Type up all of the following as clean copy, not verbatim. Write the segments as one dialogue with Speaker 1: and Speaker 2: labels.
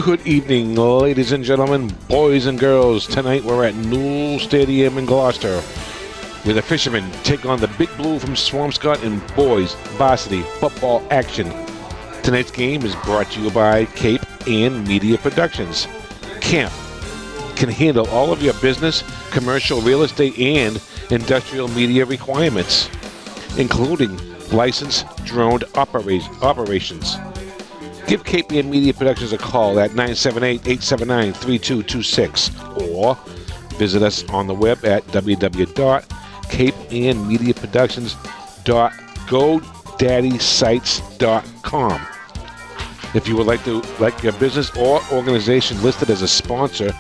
Speaker 1: Good evening, ladies and gentlemen, boys and girls. Tonight we're at Newell Stadium in Gloucester, where the Fishermen take on the Big Blue from Swampscott in boys varsity football action. Tonight's game is brought to you by Cape and Media Productions. Camp can handle all of your business, commercial, real estate, and industrial media requirements, including licensed drone operations. Give Cape and Media Productions a call at 978-879-3226 or visit us on the web at www.capeandmediaproductions.godaddysites.com. If you would like your business or organization listed as a sponsor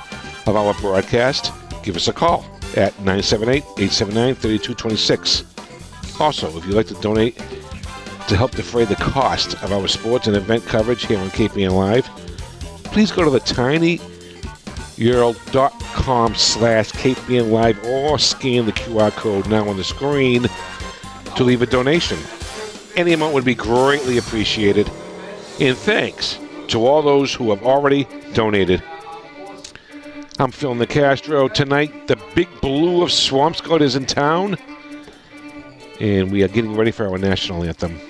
Speaker 1: of our broadcast, give us a call at 978-879-3226. Also, if you'd like to donate to help defray the cost of our sports and event coverage here on KPN Live, please go to the tinyurl.com/KPN Live or scan the QR code now on the screen to leave a donation. Any amount would be greatly appreciated. And thanks to all those who have already donated. I'm Phil Nicastro. Tonight, the Big Blue of Swampscott is in town, and we are getting ready for our national anthem.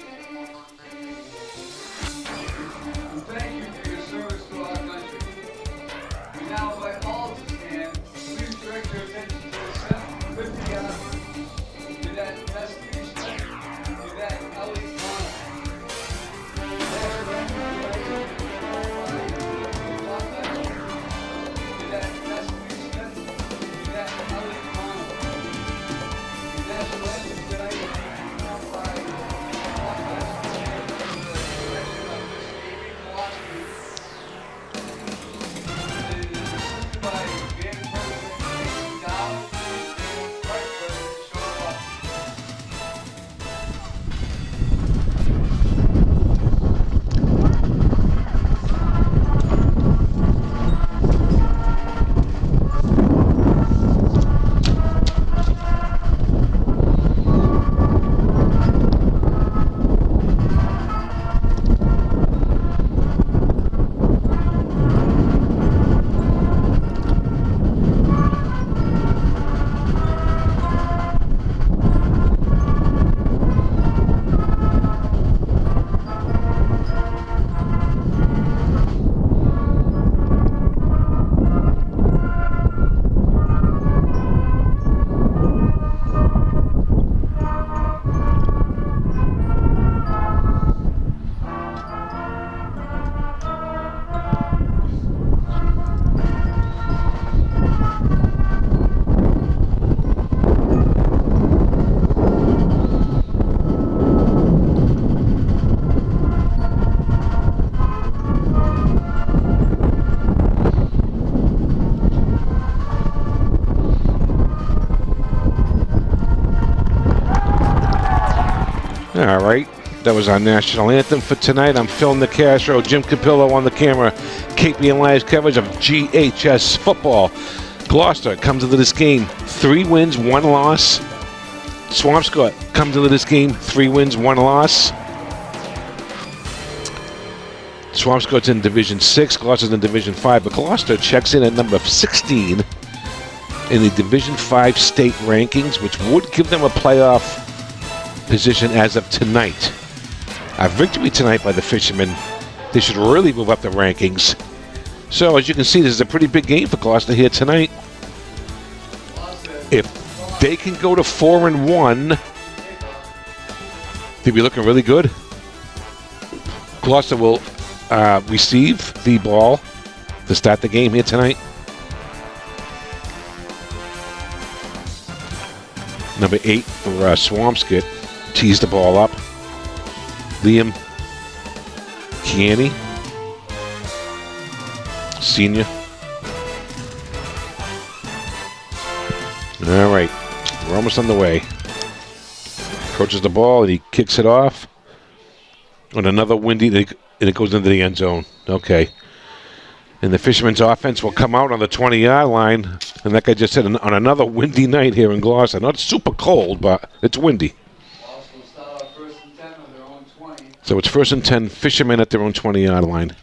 Speaker 1: All right, that was our national anthem for tonight. I'm Phil Nicastro, Jim Capillo on the camera. KPN Live's coverage of GHS football. Gloucester comes into this game 3 wins, 1 loss. Swampscott comes into this game 3 wins, 1 loss. Swampscott's in Division 6, Gloucester's in Division 5, but Gloucester checks in at number 16 in the Division 5 state rankings, which would give them a playoff position as of tonight. A victory tonight by the Fishermen, they should really move up the rankings. So as you can see, this is a pretty big game for Gloucester here tonight. If they can go to 4-1, they'll be looking really good. Gloucester will receive the ball to start the game here tonight. Number 8 for Swampscott tees the ball up. Liam Kiani, senior. All right, we're almost on the way. Approaches the ball and he kicks it off. On another windy, and it goes into the end zone. Okay. And the Fishermen's offense will come out on the 20-yard line. And like I just said, on another windy night here in Gloucester. Not super cold, but it's windy. So it's 1st and 10, Fishermen at their own 20-yard line.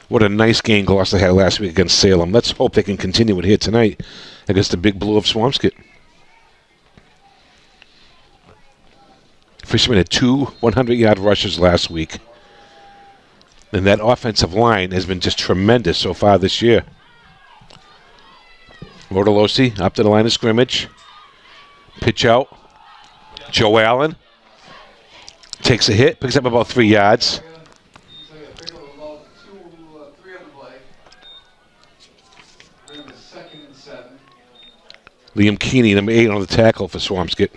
Speaker 1: What a nice game Gloucester had last week against Salem. Let's hope they can continue it here tonight against the Big Blue of Swampscott. Fishermen had 2 100-yard rushes last week. And that offensive line has been just tremendous so far this year. Rodolosi up to the line of scrimmage. Pitch out. Joe Allen takes a hit, picks up about 3 yards. Liam Keeney, number 8 on the tackle for Swampscott.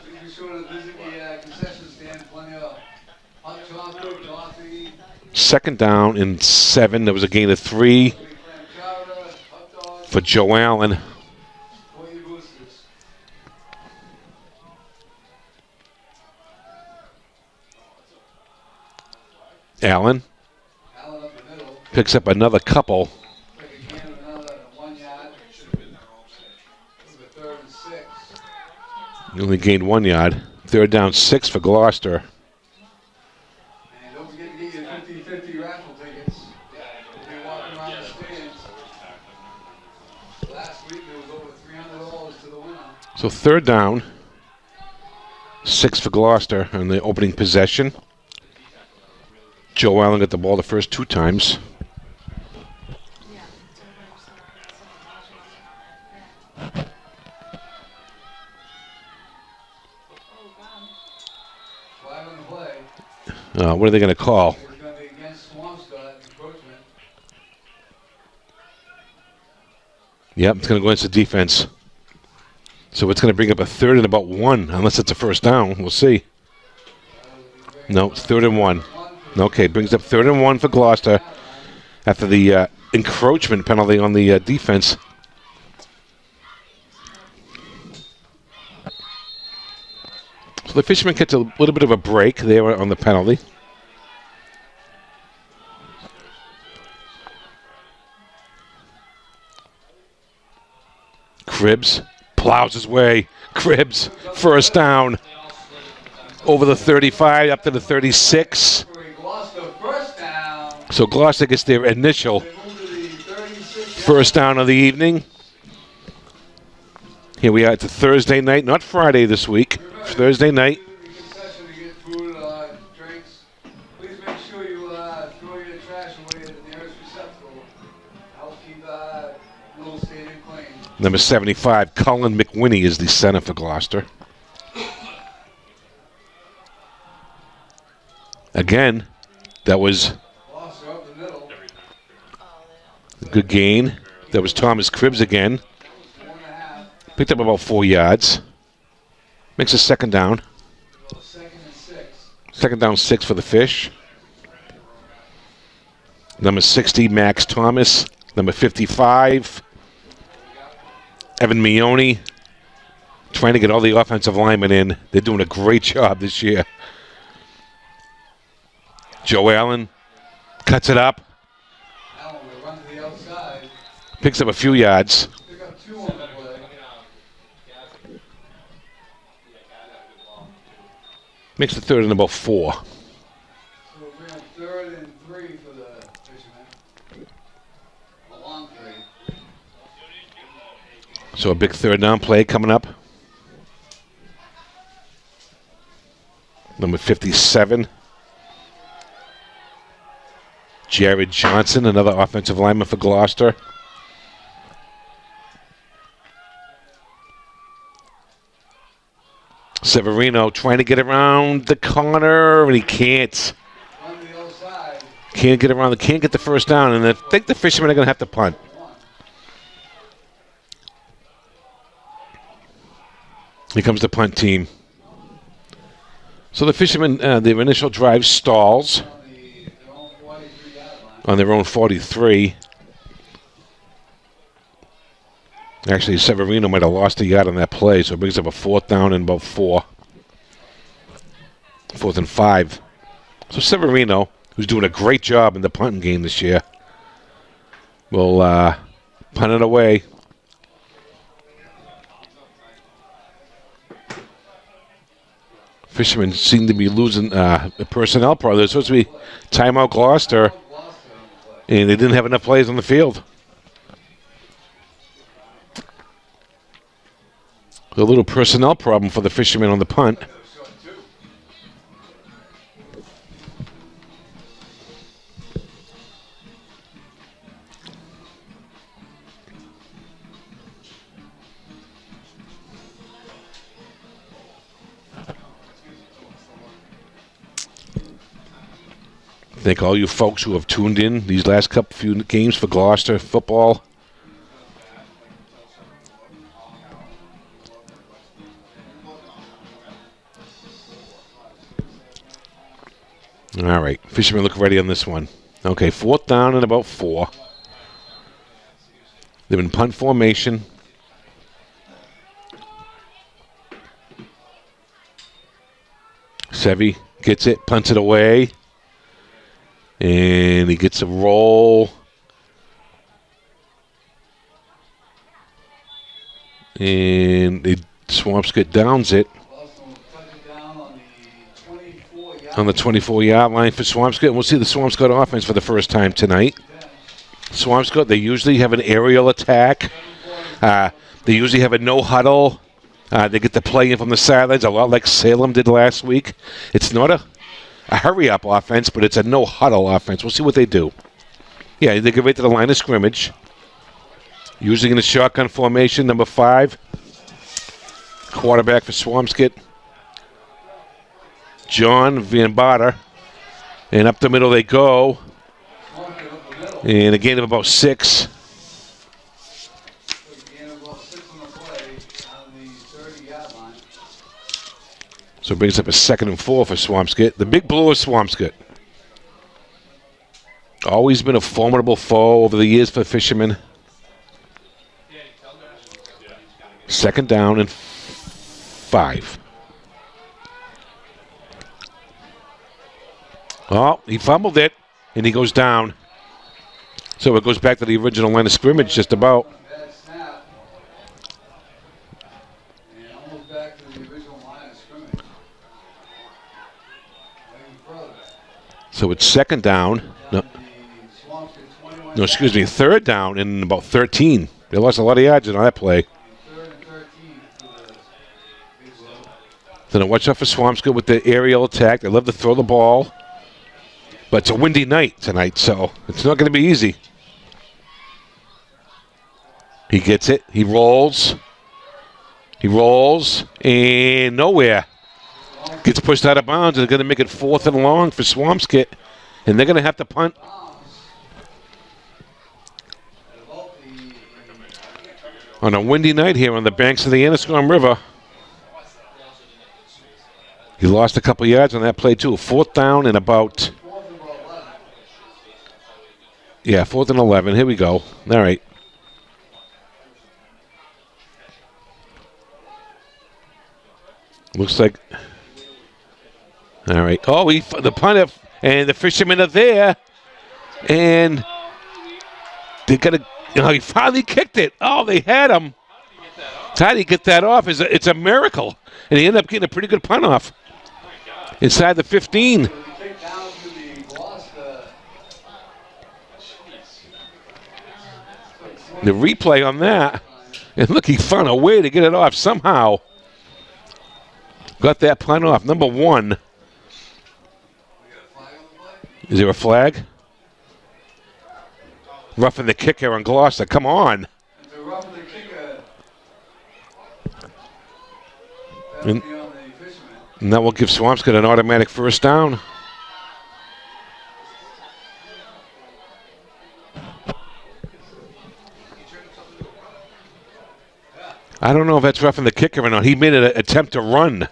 Speaker 1: Second down and 7. There was a gain of 3 for Joe Allen. Allen picks up another couple. He only gained 1 yard. Third down, 6 for Gloucester.
Speaker 2: And don't forget to get your 50-50 raffle tickets. If you're walking around the stands. Last week there was over $300 to the winner.
Speaker 1: So third down, 6 for Gloucester on the opening possession. Joe Allen got the ball the first 2 times. What are they going to call?
Speaker 2: It's going to be against Swampscott encroachment.
Speaker 1: Yep, it's going to go against the defense. So it's going to bring up a 3rd and about 1, unless it's a first down. We'll see. No, it's 3rd and 1. Okay, brings up 3rd and 1 for Gloucester after the encroachment penalty on the defense. So the Fishermen gets a little bit of a break there on the penalty. Cribbs plows his way. Cribbs, first down. Over the 35, up to the 36. So Gloucester gets their initial first down of the evening. Here we are at the Thursday night, not Friday this week. It's Thursday night.
Speaker 2: Please make sure you throw your trash away at the nearest receptacle. Help keep Little Stadium clean.
Speaker 1: Number 75, Colin McWhinney is the center for Gloucester. Again, that was a good gain. That was Thomas Cribbs again. Picked up about 4 yards. Makes a second down. Second down, 6 for the Fish. Number 60, Max Thomas. Number 55, Evan Mione. Trying to get all the offensive linemen in. They're doing a great job this year. Joe Allen cuts it up. Picks up a few yards. Makes the 3rd and about 4.
Speaker 2: So we're on 3rd and 3 for the Fishermen. A long 3.
Speaker 1: So a big 3rd down play coming up. Number 57. Jared Johnson, another offensive lineman for Gloucester. Severino trying to get around the corner, and he can't. Can't get around. Can't get the first down, and I think the Fishermen are going to have to punt. Here comes the punt team. So the Fishermen, their initial drive stalls on their own 43. Actually, Severino might have lost a yard on that play, so it brings up a 4th down and about 4. 4th and 5. So Severino, who's doing a great job in the punting game this year, will punt it away. Fishermen seem to be losing personnel. There's supposed to be timeout Gloucester. And they didn't have enough players on the field. A little personnel problem for the fishermen on the punt. Thank all you folks who have tuned in these last few games for Gloucester football. All right, fishermen look ready on this one. Okay, 4th down and about 4. They're in punt formation. Sevy gets it, punts it away. And he gets a roll. And Swampscott downs it. On the 24-yard line for Swampscott. And we'll see the Swampscott offense for the first time tonight. Swampscott, they usually have an aerial attack. They usually have a no-huddle. They get to play in from the sidelines, a lot like Salem did last week. It's not a hurry-up offense, but it's a no-huddle offense. We'll see what they do. Yeah, they get right to the line of scrimmage. Usually in a shotgun formation, number 5. Quarterback for Swampscott, John Van Bader. And up the middle they go. And a gain of about 6. So it brings up a 2nd and 4 for Swampscott. The Big Blue of Swampscott. Always been a formidable foe over the years for fishermen. 2nd down and 5. Oh, he fumbled it, and he goes down. So it goes back to the original line of scrimmage just about. So it's 2nd down. No, excuse me, 3rd down and about 13. They lost a lot of yards on that play. Then watch out for Swampscott with the aerial attack. They love to throw the ball. But it's a windy night tonight, so it's not going to be easy. He gets it. He rolls. He rolls. And nowhere. Gets pushed out of bounds. They're going to make it 4th and long for Swampscott. And they're going to have to punt. On a windy night here on the banks of the Annisquam River. He lost a couple yards on that play, too. 4th down and about... Yeah, 4th and 11. Here we go. All right. Looks like... All right. Oh, the punter and the fishermen are there. And they got to... he finally kicked it. Oh, they had him. How did he get that off? It's a miracle. And he ended up getting a pretty good punt off. Inside the 15. The replay on that. And look, he found a way to get it off somehow. Got that punt off. Number 1. Is there a flag? Roughing the kicker on Gloucester. Come on. And that will give Swampscott an automatic 1st down. I don't know if that's roughing the kicker or not. He made an attempt to run.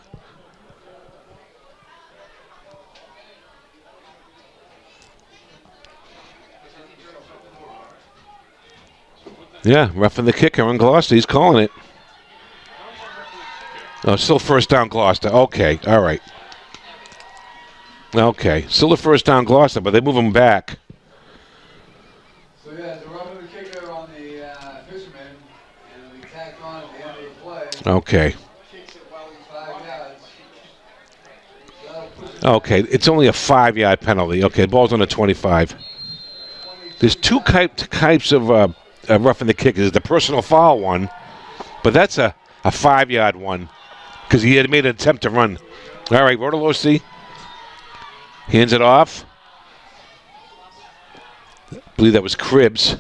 Speaker 1: Yeah, roughing the kicker on Gloucester. He's calling it. Oh, still 1st down Gloucester. Okay, all right. Okay, still a 1st down Gloucester, but they move him back.
Speaker 2: So yeah, the roughing the kicker on the fisherman, and we tacked on at the end of the play.
Speaker 1: Okay.
Speaker 2: Kicks it while he's 5 yards.
Speaker 1: Okay, it's only a 5-yard penalty. Okay, ball's on the 25.
Speaker 2: 22
Speaker 1: There's two types of roughing the kick. There's the personal foul one, but that's a 5-yard one because he had made an attempt to run. All right, Rotolosi hands it off. I believe that was Cribbs.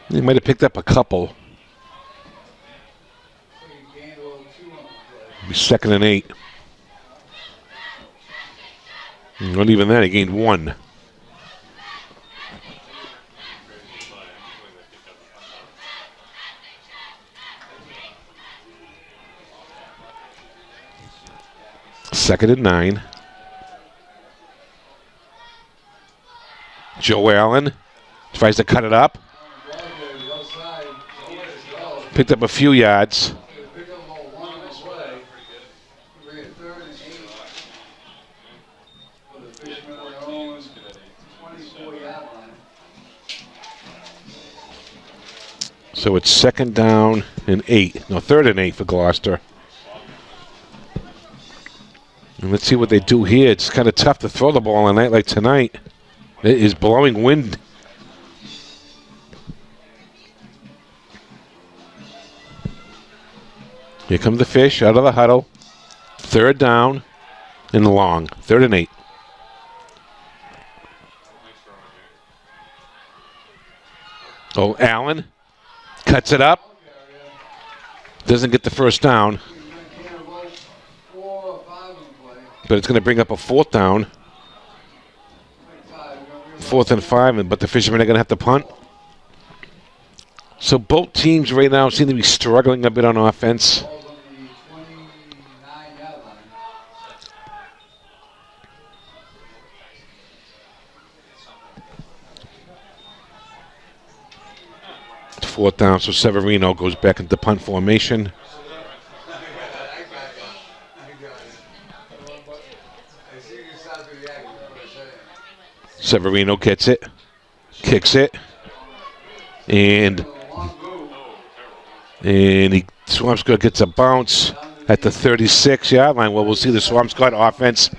Speaker 1: He might have picked up a couple. It'll be 2nd and 8. Not even that, he gained 1. Second and 9. Joe Allen tries to cut it up. Picked up a few yards. So it's 2nd down and 8. No, 3rd and 8 for Gloucester. And let's see what they do here. It's kind of tough to throw the ball on a night like tonight. It is blowing wind. Here comes the fish out of the huddle. 3rd down and long. 3rd and 8. Oh, Allen cuts it up. Doesn't get the 1st down. But it's going to bring up a 4th down. 4th and 5, but the Fishermen are going to have to punt. So both teams right now seem to be struggling a bit on offense. It's 4th down, so Severino goes back into punt formation. Severino gets it, kicks it, and Swampscott gets a bounce at the 36-yard line. Well, we'll see the Swampscott offense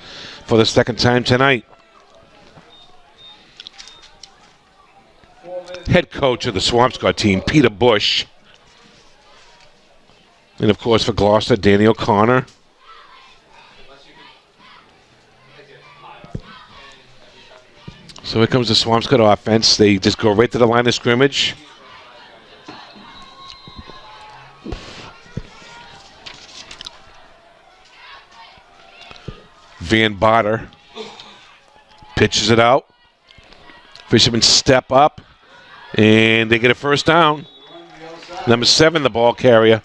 Speaker 1: for the 2nd time tonight. Head coach of the Swampscott team, Peter Bush. And, of course, for Gloucester, Danny O'Connor. So here comes the Swampscott offense. They just go right to the line of scrimmage. Van Botter pitches it out. Fishermen step up, and they get a 1st down. Number 7, the ball carrier.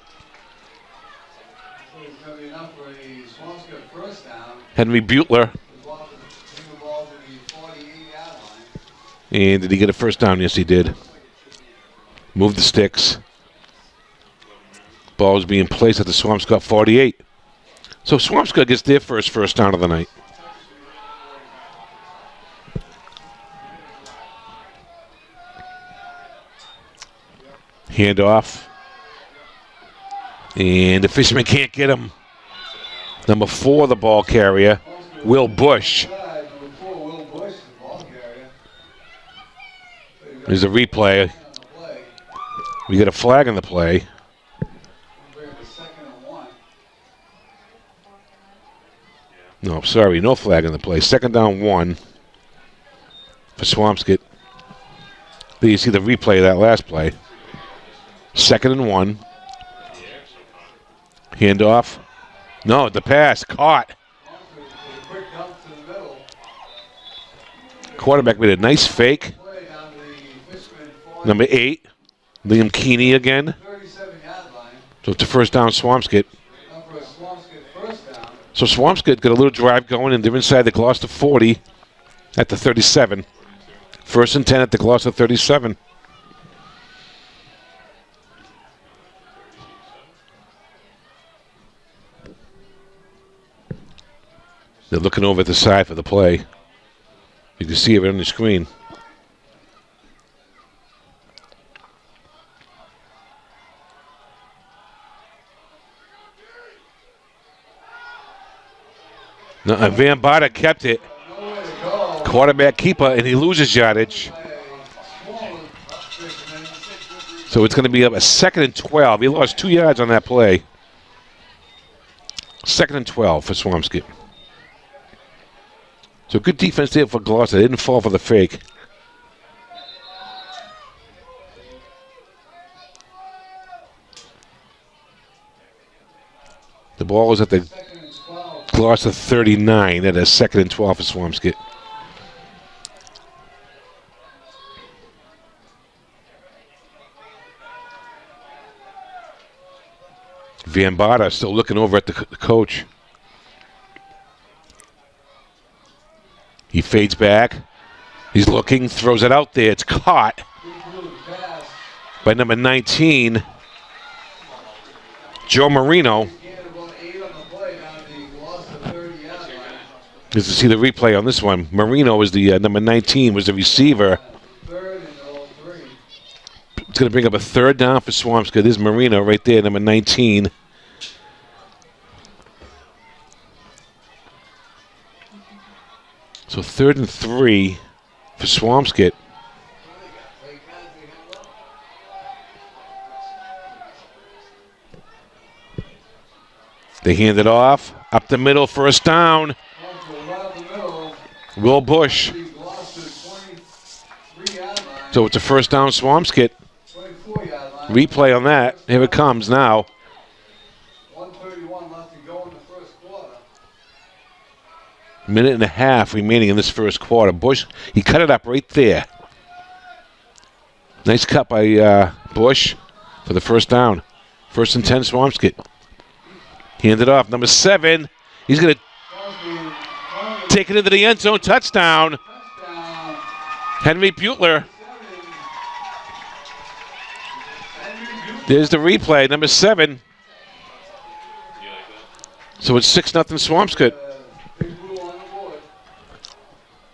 Speaker 1: Henry Butler. And did he get a 1st down? Yes, he did. Move the sticks. Ball is being placed at the Swampscott 48. So Swampscott gets their first down of the night. Handoff. And the Fishermen can't get him. Number 4, the ball carrier, Will Bush. There's a replay. We get a flag in the play. No, sorry, no flag in the play. 2nd down 1 for Swampscott. There you see the replay of that last play. 2nd and 1. Handoff. No, the pass caught. Quarterback made a nice fake. Number 8, Liam Keeney again. So it's a 1st down, Swampscott. So Swampscott got a little drive going, and they're inside the Gloucester 40 at the 37. 1st and 10 at the Gloucester 37. They're looking over at the side for the play. You can see it on the screen. No, Van Barter kept it.
Speaker 2: Nowhere to go.
Speaker 1: Quarterback keeper, and he loses yardage. So it's going to be up a 2nd and 12. He lost 2 yards on that play. 2nd and 12 for Swampscott. So good defense there for Gloucester. They didn't fall for the fake. The ball is at the Gloucester 39 at a 2nd and 12 for Swampscott. Van Barter still looking over at the coach. He fades back. He's looking, throws it out there. It's caught by number 19, Joe Marino. As you see the replay on this one, Marino was the number 19, was the receiver. It's going to bring up a 3rd down for Swampscott. There's Marino right there, number 19. So 3rd and 3 for Swampscott. They hand it off. Up the middle, 1st down. Will Bush. So it's a 1st down Swampscott. Replay on that. Here it comes now.
Speaker 2: 1:31 left to go in the first quarter.
Speaker 1: Minute and a half remaining in this first quarter. Bush, he cut it up right there. Nice cut by Bush for the 1st down. 1st and 10 Swampscott. Hand it off. Number 7. He's going to take it into the end zone. Touchdown. Henry Butler. There's the replay. Number 7. So it's 6-0 Swampscott.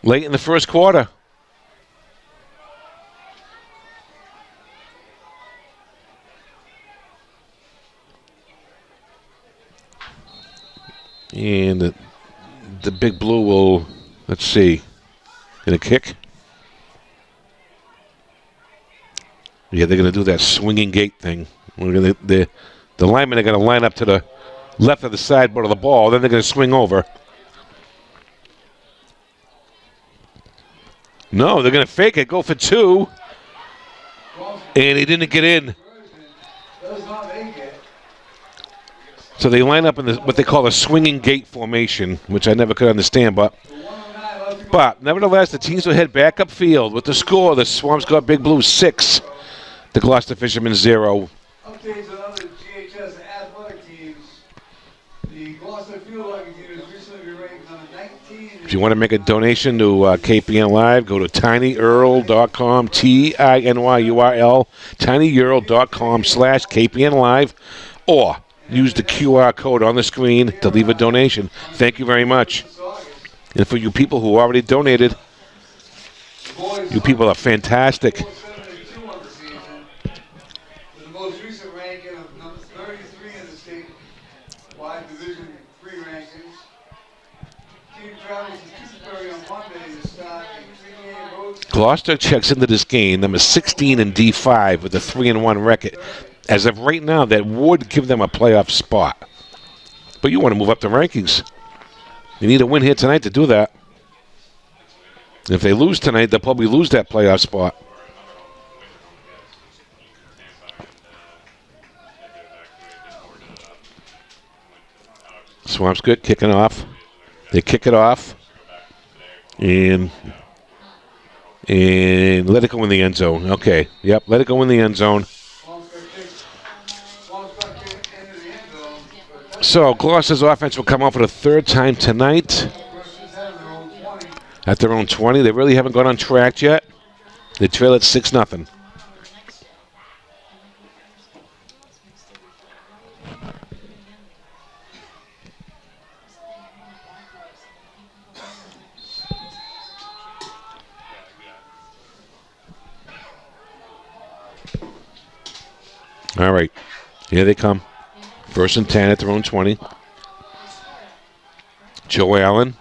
Speaker 1: Late in the first quarter. And the Big Blue will, let's see, gonna kick. Yeah, they're gonna do that swinging gate thing. The linemen are gonna line up to the left of the sideboard of the ball, then they're gonna swing over. No, they're gonna fake it, go for 2, and he didn't get in. So they line up in what they call a swinging gate formation, which I never could understand. But nevertheless, the teams will head back upfield with the score. The Swampscott Big Blue 6, the Gloucester Fishermen 0.
Speaker 2: Updates on other GHS athletic teams. The Gloucester Field Hockey team has recently been ranked number 19.
Speaker 1: If you want to make a donation to KPN Live, go to tinyurl.com, TINYURL, tinyurl.com/KPN Live, or use the QR code on the screen to leave a donation. Thank you very much. And for you people who already donated, you people are fantastic.
Speaker 2: The most recent ranking of number 33 in the state-wide Division 3 rankings. Team travels to Tewksbury on Monday to start a 3-game road.
Speaker 1: Gloucester checks into this game, number 16 in D5 with a 3-1 record. As of right now, that would give them a playoff spot. But you want to move up the rankings. You need a win here tonight to do that. If they lose tonight, they'll probably lose that playoff spot. Swampscott kicking off. They kick it off. And let it go in the end zone. Okay. Yep, let it go in the end zone. So Gloucester's offense will come out for the 3rd time tonight at their own 20. They really haven't gone on track yet. They trail at 6-0. All right, here they come. 1st and 10 at their own 20. Joe Allen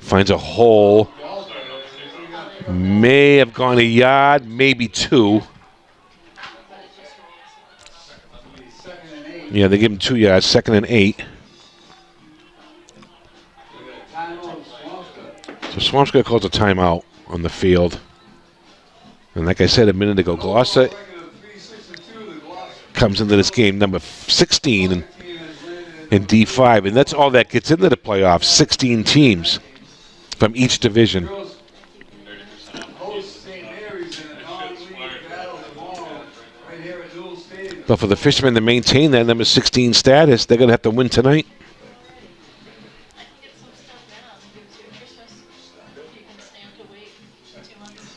Speaker 1: finds a hole. May have gone a yard, maybe two. Yeah, they give him 2 yards, 2nd and 8. So Swampscott calls a timeout on the field. And like I said a minute ago, Gloucester comes into this game number 16 in D5. And that's all that gets into the playoffs, 16 teams from each division. But for the Fishermen to maintain that number 16 status, they're going to have to win tonight.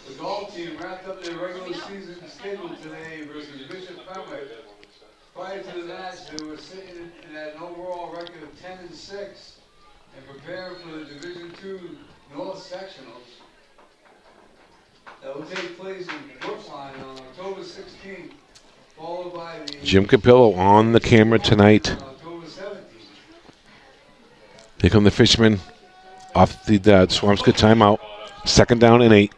Speaker 2: The golf team wrapped up their regular season schedule today versus Bishop Fenwick. Prior to the match, they were sitting at an overall record of 10-6 and preparing for the Division II North Sectionals that will take place in Brookline on October 16th, followed by the
Speaker 1: Jim Capillo on the camera tonight.
Speaker 2: on October 17th.
Speaker 1: Here come the Fishermen off the Swampscott timeout. 2nd down and 8.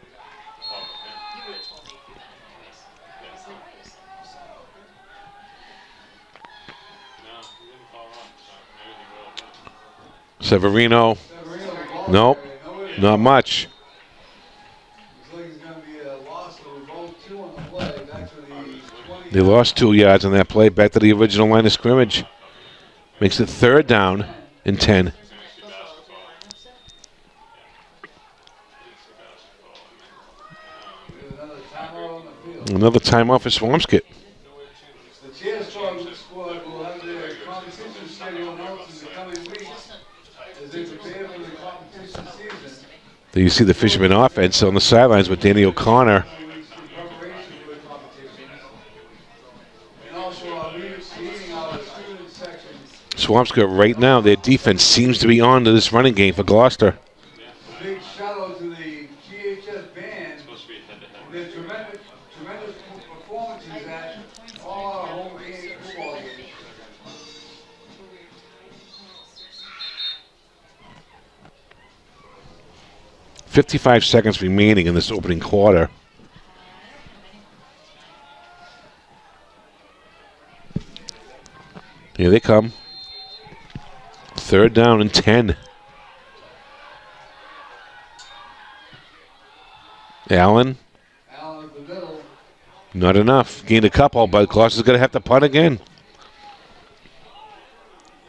Speaker 1: Severino. Nope, not much. They lost 2 yards on that play. Back to the original line of scrimmage. Makes it 3rd down and 10. Another timeout for Swampscott.
Speaker 2: The Cheer squad will have their competition schedule announced in the coming weeks as they prepare for the competition season.
Speaker 1: There you see the Fisherman offense on the sidelines with Danny O'Connor.
Speaker 2: In preparation for the competitions. And also our leading our student section.
Speaker 1: Swampscott right now, their defense seems to be on to this running game for Gloucester.
Speaker 2: A big shout out to the GHS band for their tremendous performances at all our home game football games.
Speaker 1: .55 seconds remaining in this opening quarter. Here they come. 3rd down and 10. Allen.
Speaker 2: Allen at the middle.
Speaker 1: Not enough. Gained a couple, but Gloucester's going to have to punt again.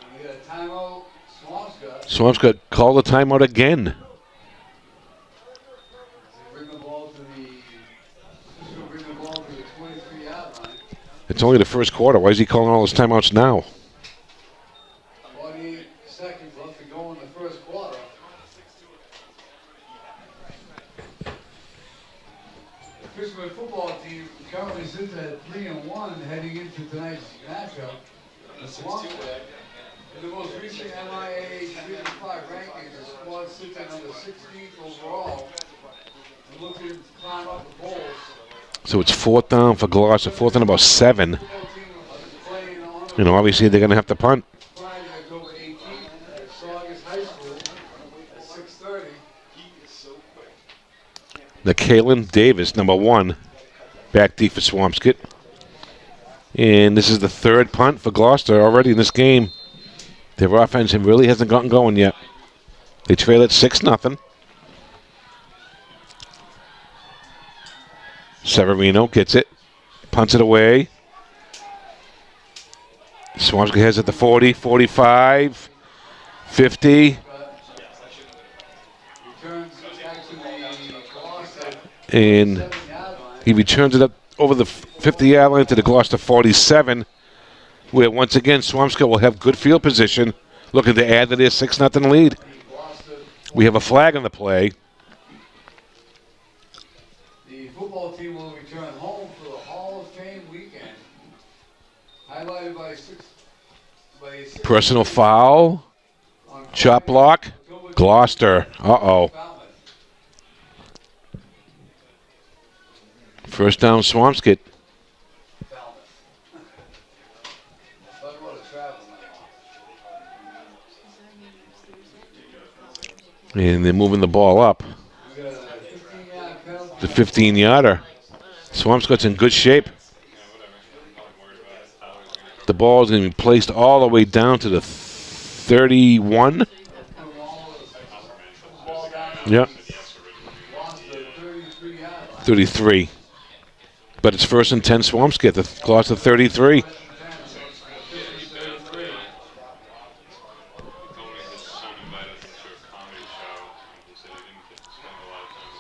Speaker 2: And we got a timeout. Swampscott.
Speaker 1: Swampscott called a timeout again.
Speaker 2: Bring the ball to the 23-yard line.
Speaker 1: It's only the first quarter. Why is he calling all his timeouts now?
Speaker 2: 48 seconds left to go in the first quarter. The Fisherman football team currently sits at 3-1 heading into tonight's matchup. The Swampscott, in the most recent MIA Division 5 rankings, the squad sits at number 16th overall and looking to climb up the polls.
Speaker 1: So it's 4th down for Gloucester. 4th and about 7.
Speaker 2: Football team is playing on
Speaker 1: You know, obviously they're going to have to punt.
Speaker 2: Friday, October 18th at Saugus High School at 6:30.
Speaker 1: The Kalen Davis, number 1, back deep for Swampscott. And this is the 3rd punt for Gloucester already in this game. Their offense really hasn't gotten going yet. They trail at 6-0. Severino gets it, punts it away. Swampscott has it at the 40, 45, 50.
Speaker 2: Returns back to the Gloucester
Speaker 1: And
Speaker 2: 7-yard line.
Speaker 1: he returns it up over the 50-yard line to the Gloucester 47, where once again Swampscott will have good field position, looking to add to their 6-0 lead.
Speaker 2: Gloucester.
Speaker 1: We have a flag on the play.
Speaker 2: The football team will return home for the Hall of Fame weekend, highlighted by six
Speaker 1: Personal foul,
Speaker 2: on
Speaker 1: chop block, Gloucester. Uh-oh.
Speaker 2: Falmouth.
Speaker 1: First down, Swampscott.
Speaker 2: Falmouth. Talk about a travel
Speaker 1: And they're moving the ball up.
Speaker 2: We got a 15-yard penalty.
Speaker 1: The 15-yarder. Swampscott's in good shape. The ball is going to be placed all the way down to the 31. Yep. 33. But it's 1st and 10 Swampscott. The Gloucester 33.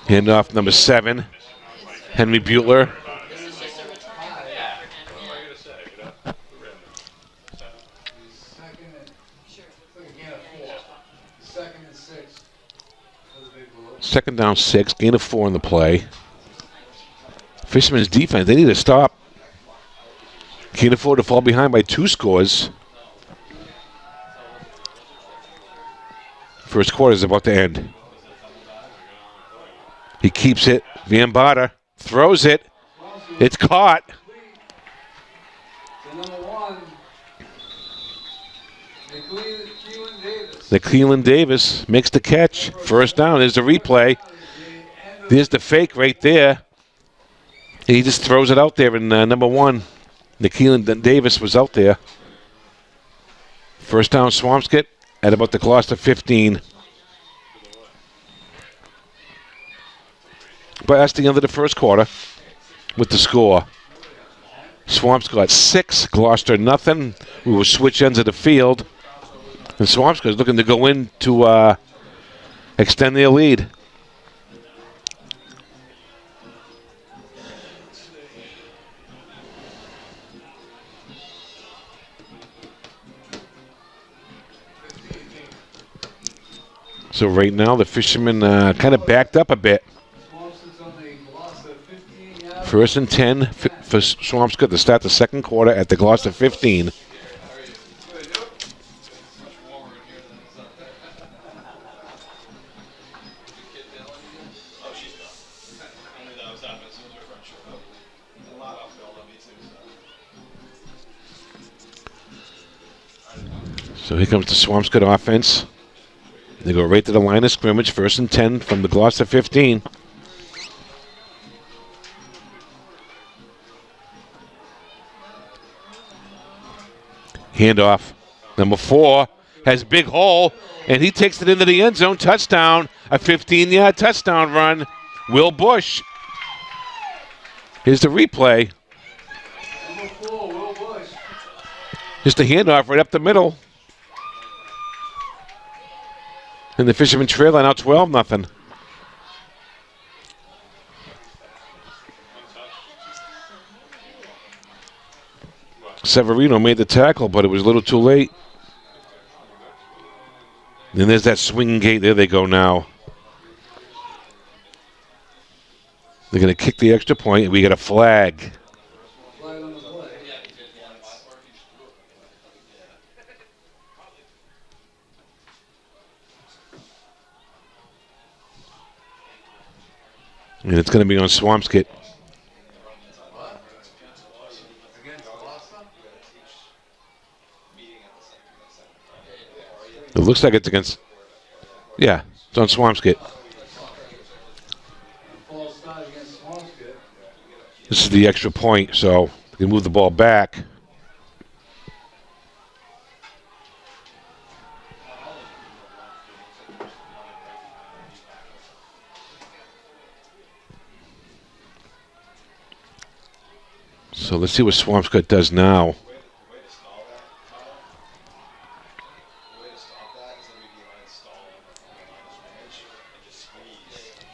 Speaker 1: Handoff number 7. Henry Butler. Second down 6. Gain of 4 in the play. Fisherman's defense, they need to stop. Can't afford to fall behind by 2 scores. First quarter is about to end. He keeps it. Viambata throws it. It's caught. The Cleveland Davis makes the catch. First down. There's the replay. There's the fake right there. He just throws it out there, and number 1, Nikeelan Davis was out there. First down, Swampscott at about the Gloucester 15. But that's the end of the first quarter with the score. Swampscott 6, Gloucester nothing. We will switch ends of the field. And Swampscott is looking to go in to extend their lead. So right now the Fishermen kind of backed up a bit. 1st and 10 for Swampscott to start the second quarter at the Gloucester 15. So here comes the Swampscott offense. They go right to the line of scrimmage, 1st and 10 from the Gloucester 15. Handoff. Number 4 has big hole, and he takes it into the end zone. Touchdown. A 15-yard touchdown run. Will Bush. Here's the replay.
Speaker 2: Number 4, Will Bush.
Speaker 1: Just a handoff right up the middle. And the Fishermen trail now 12-0. Severino made the tackle, but it was a little too late. Then there's that swinging gate. There they go now. They're going to kick the extra point, and we get a flag. And it's going to be on Swampscott. It looks like it's against... Yeah, it's on Swampscott. This is the extra point, so they can move the ball back. So let's see what Swampscott does now.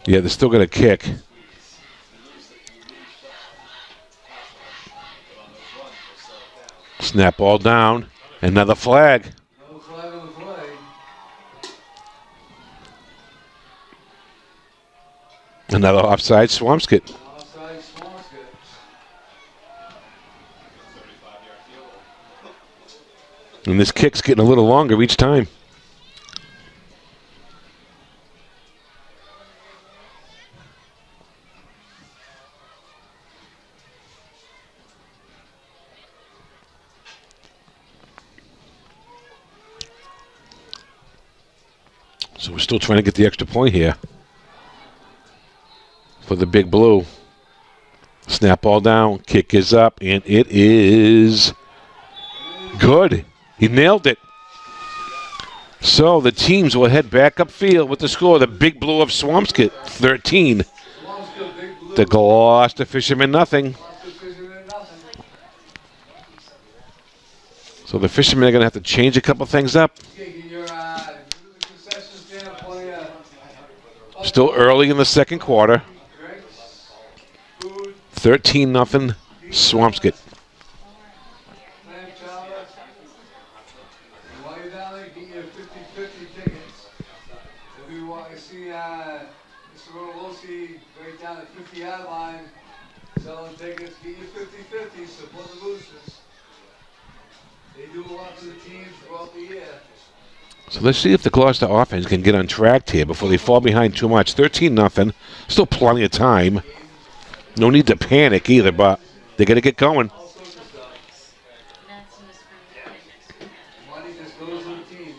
Speaker 1: Yeah, they're still going to kick. Snap ball down. Another flag.
Speaker 2: No flag on the play.
Speaker 1: Another offside Swampscott.
Speaker 2: Offside Swampscott.
Speaker 1: And this kick's getting a little longer each time. So we're still trying to get the extra point here for the Big Blue. Snap ball down. Kick is up, and it is good. He nailed it. So the teams will head back upfield with the score. The Big Blue of Swampscott, 13. The Gloucester Fishermen, nothing. So the Fishermen are going to have to change a couple things up. Still early in the second quarter. 13-0 Swampscott.
Speaker 2: Right down at 50-yard line, selling tickets, get your 50-50, support the boosters. They do a lot for the teams throughout the year.
Speaker 1: So let's see if the Gloucester offense can get on track here before they fall behind too much. 13-0. Still plenty of time. No need to panic either, but they got to get going.
Speaker 2: Money just goes to the teams.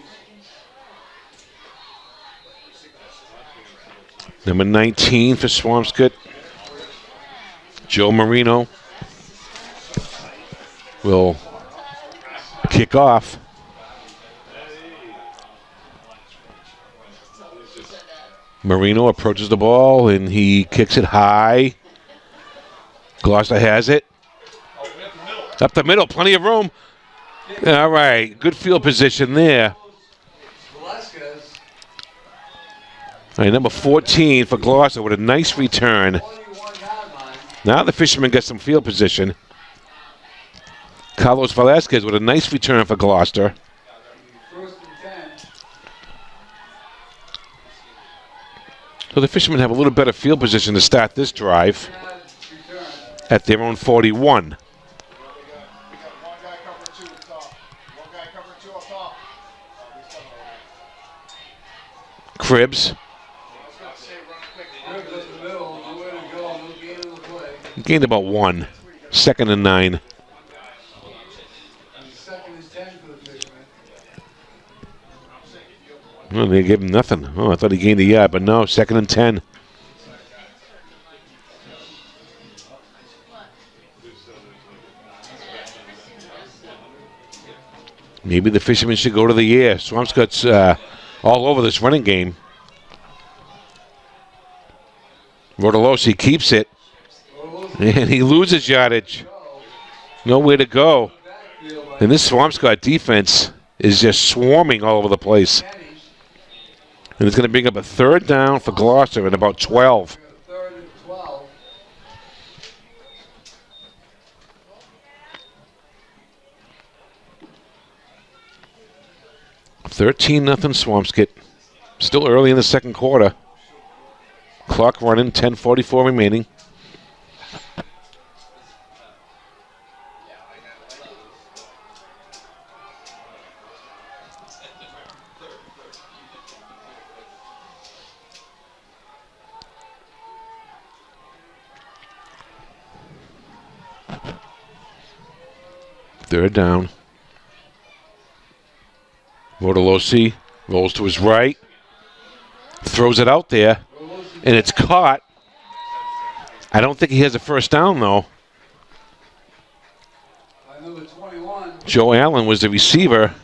Speaker 1: Number 19 for Swampscott, Joe Marino will kick off. Marino approaches the ball and he kicks it high. Gloucester has it. Up the middle, plenty of room. All right, good field position there. All right, number 14 for Gloucester with a nice return. Now the Fishermen get some field position. Carlos Velasquez with a nice return for Gloucester. So the Fishermen have a little better field position to start this drive at their own 41. Cribbs. Gained about 1. 2nd and 9. Well, they gave him nothing. Oh, I thought he gained a yard, but no, 2nd and 10. Maybe the Fishermen should go to the air. Swampscott's all over this running game. Rotolosi keeps it. And he loses yardage. Nowhere to go. And this Swampscott defense is just swarming all over the place. And it's going to bring up a 3rd down for Gloucester at about 12. 13-0 Swampscott. Still early in the second quarter. Clock running, 10:44 remaining. Third down. Rotolosi rolls to his right. Throws it out there. And it's caught. I don't think he has a first down, though. Joe Allen was the receiver.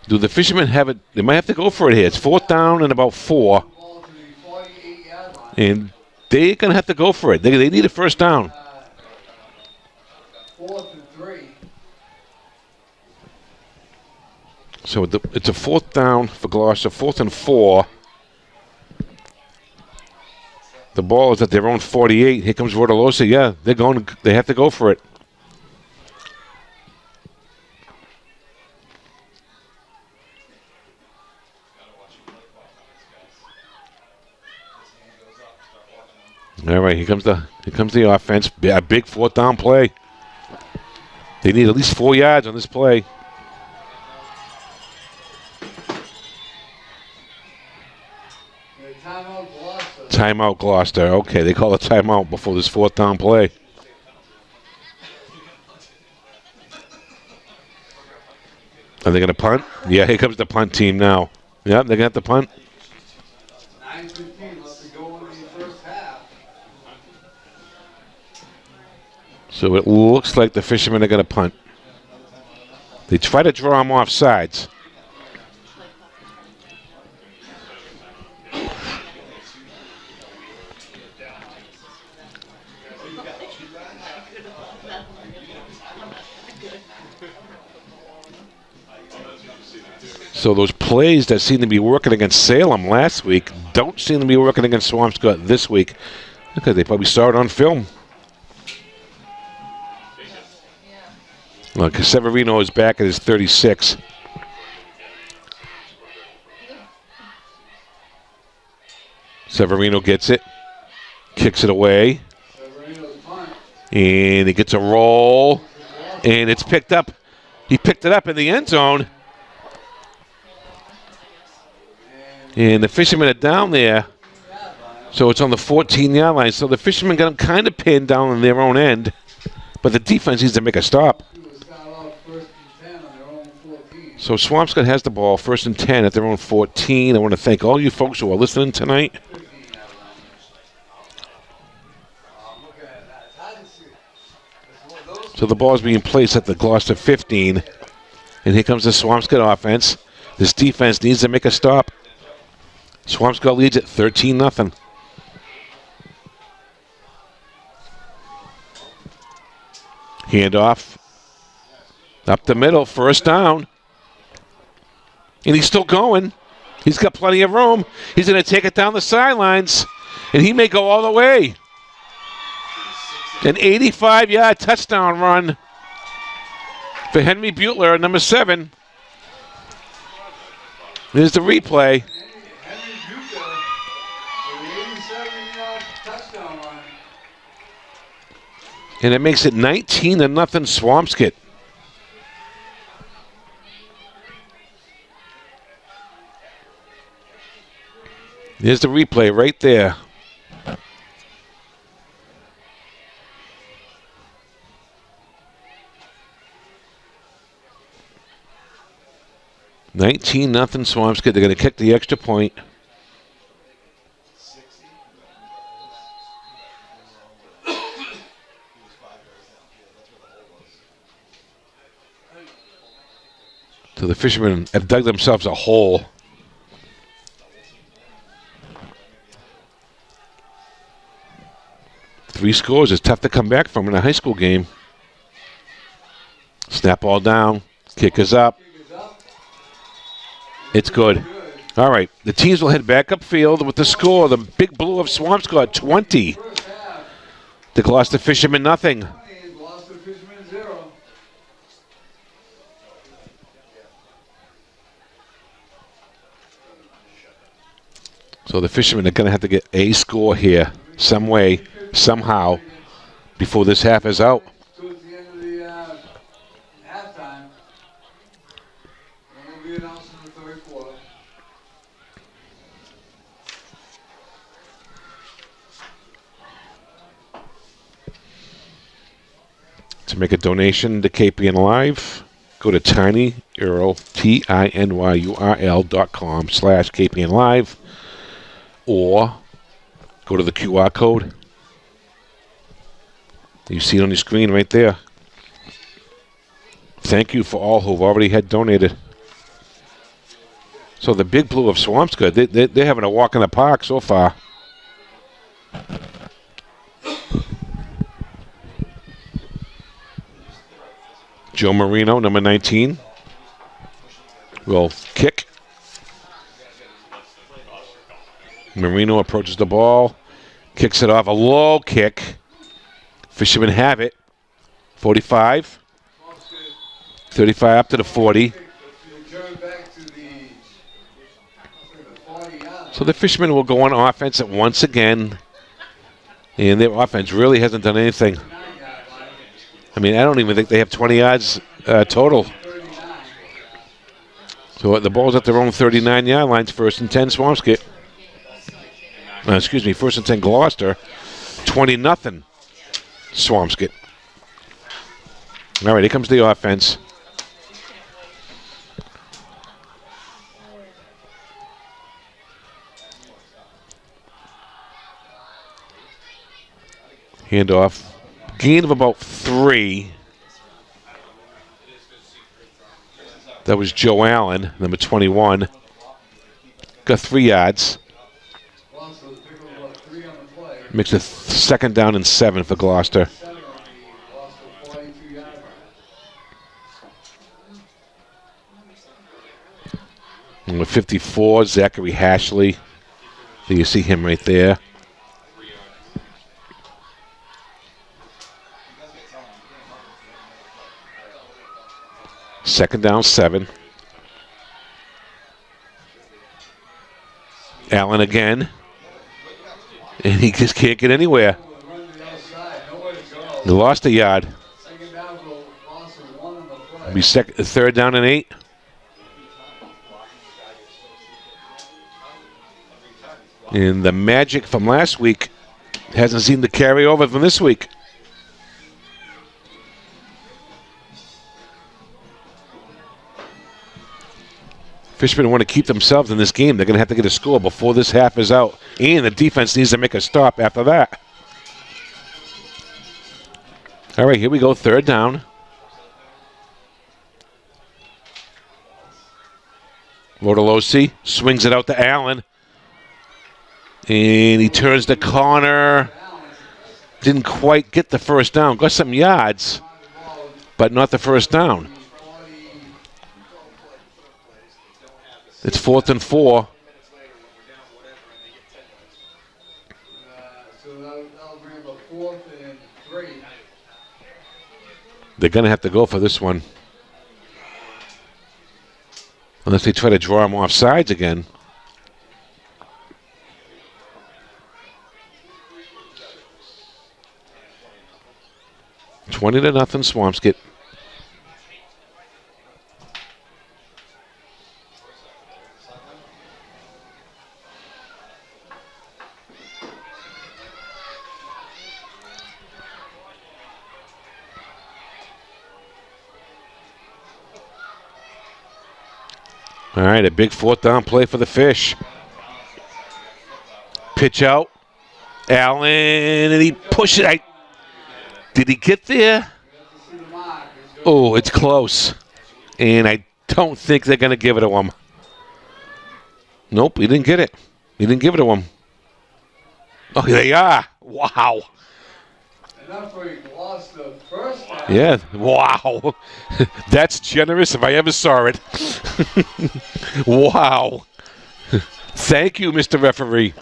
Speaker 1: Do the Fishermen have it? They might have to go for it here. It's 4th down and about 4. And they're going to have to go for it. They need a first down.
Speaker 2: 4th and 3.
Speaker 1: So it's a 4th down for Gloucester, 4th and 4. The ball is at their own 48. Here comes Rotolosi. Yeah, they have to go for it. All right, here comes the offense. A big 4th down play. They need at least 4 yards on this play. Timeout Gloucester. Okay, they call a timeout before this 4th down play. Are they going to punt? Yeah, here comes the punt team now. Yeah, they got the punt.
Speaker 2: 9:15 left to go in the first half.
Speaker 1: So it looks like the Fishermen are going to punt. They try to draw him off sides. So those plays that seem to be working against Salem last week don't seem to be working against Swampscott this week because they probably saw it on film. Look, Severino is back at his 36. Severino gets it, kicks it away, and he gets a roll, and it's picked up. He picked it up in the end zone. And the Fishermen are down there, so it's on the 14-yard line. So the Fishermen got them kind of pinned down on their own end, but the defense needs to make a stop. So Swampscott has the ball, 1st and 10 at their own 14. I want to thank all you folks who are listening tonight. So the ball is being placed at the Gloucester 15, and here comes the Swampscott offense. This defense needs to make a stop. Swampscott leads it 13-0. Handoff up the middle, 1st down. And he's still going. He's got plenty of room. He's going to take it down the sidelines, and he may go all the way. An 85-yard touchdown run for Henry Butler, number 7. Here's the replay. And it makes it 19-0 Swampscott. Here's the replay right there. $19-0 Swampscott. They're going to kick the extra point. So the Fishermen have dug themselves a hole. Three scores is tough to come back from in a high school game. Snap ball down. Kick is up. It's good. All right. The teams will head back upfield with the score. The Big Blue of Swampscott 20. The Gloucester Fishermen nothing. So the Fishermen are going to have to get a score here, some way, somehow, before this half is out.
Speaker 2: Towards the end of the halftime, and will be announced in the 3rd quarter.
Speaker 1: To make a donation to KPN Live, go to tinyurl, tinyurl.com/KPN Live, or go to the QR code. You see it on your screen right there. Thank you for all who've already had donated. So the Big Blue of Swampscott, they're having a walk in the park so far. Joe Marino, number 19, will kick. Marino approaches the ball, kicks it off, a low kick. Fishermen have it. 45. 35 up to the 40. So the Fishermen will go on offense at once again. And their offense really hasn't done anything. I mean, I don't even think they have 20 yards total. So the ball's at their own 39-yard lines, 1st and 10 Swampscott. Excuse me, 1st and 10 Gloucester. 20-0 Swampscott. All right, here comes the offense. Handoff. Gain of about 3. That was Joe Allen, number 21. Got 3 yards. Makes it second down and 7 for Gloucester. Number 54, Zachary Hashley. You see him right there. Second down, 7. Allen again. And he just can't get anywhere. They lost a yard. It'll be third down and 8. And the magic from last week hasn't seemed to carry over from this week. Fishermen want to keep themselves in this game. They're going to have to get a score before this half is out. And the defense needs to make a stop after that. All right, here we go. Third down. Mortalosi swings it out to Allen. And he turns the corner. Didn't quite get the first down. Got some yards, but not the first down. It's 4th and 4. They're going to have to go for this one. Unless they try to draw him off sides again. $20 to nothing, Swampscott. All right, a big 4th down play for the Fish. Pitch out. Allen, and he pushes it. Did he get there? Oh, it's close. And I don't think they're going to give it to him. Nope, he didn't get it. He didn't give it to him. Oh, they are. Wow. Yeah, wow. That's generous if I ever saw it. Wow. Thank you, Mr. Referee.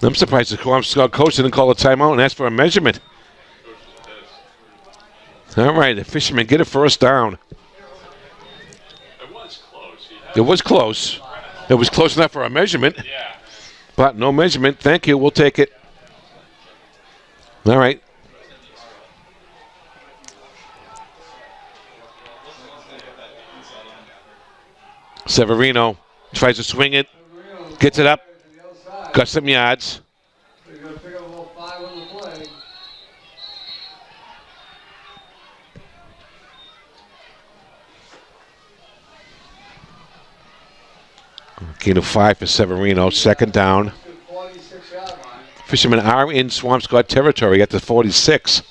Speaker 1: I'm surprised the Swampscott coach didn't call a timeout and ask for a measurement. All right, the Fishermen get a first down. It was close. It was close enough for a measurement. But no measurement. Thank you. We'll take it. All right. Severino tries to swing it. Gets it up. Got some yards. Gain of 5 for Severino. Second down. Fishermen are in Swampscott territory at the 46.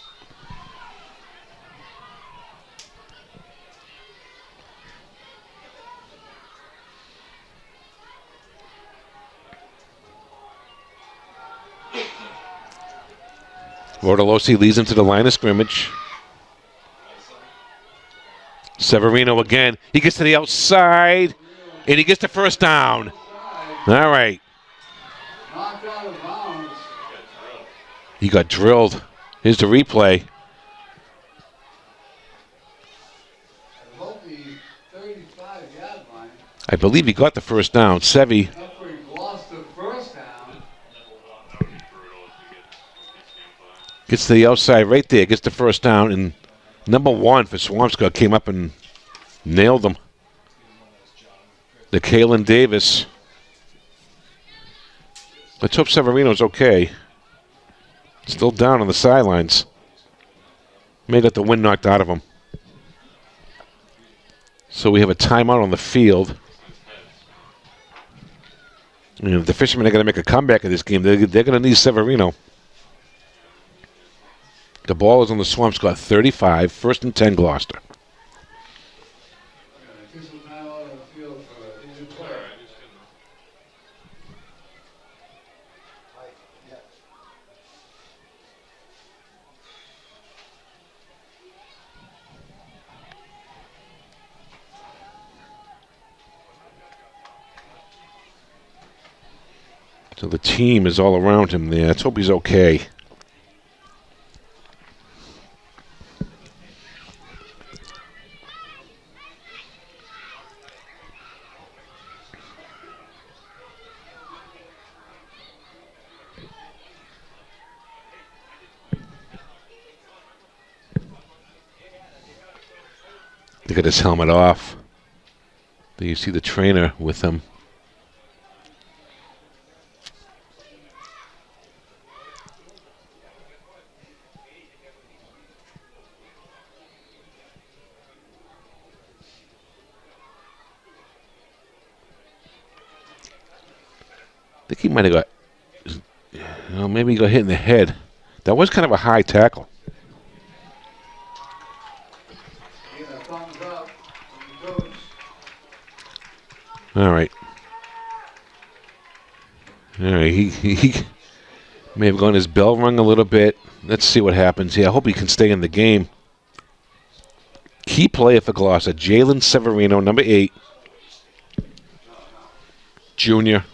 Speaker 1: Mortalosi leads him to the line of scrimmage. Severino again. He gets to the outside, and he gets the first down. All right. He got drilled. Here's the replay. I believe he got the first down. Sevy. Gets to the outside right there. Gets the first down. And number 1 for Swampscott came up and nailed him. The Kalen Davis. Let's hope Severino's okay. Still down on the sidelines. May got the wind knocked out of him. So we have a timeout on the field. And if the Fishermen are going to make a comeback in this game, they're going to need Severino. The ball is on the Swampscott 35, 1st and 10 Gloucester. So the team is all around him there. Let's hope he's okay. They got his helmet off. There you see the trainer with him. I think he might have got, maybe he got hit in the head. That was kind of a high tackle. All right. All right, he may have gone his bell rung a little bit. Let's see what happens here. I hope he can stay in the game. Key player for Gloucester, Jalen Severino, number 8. Junior.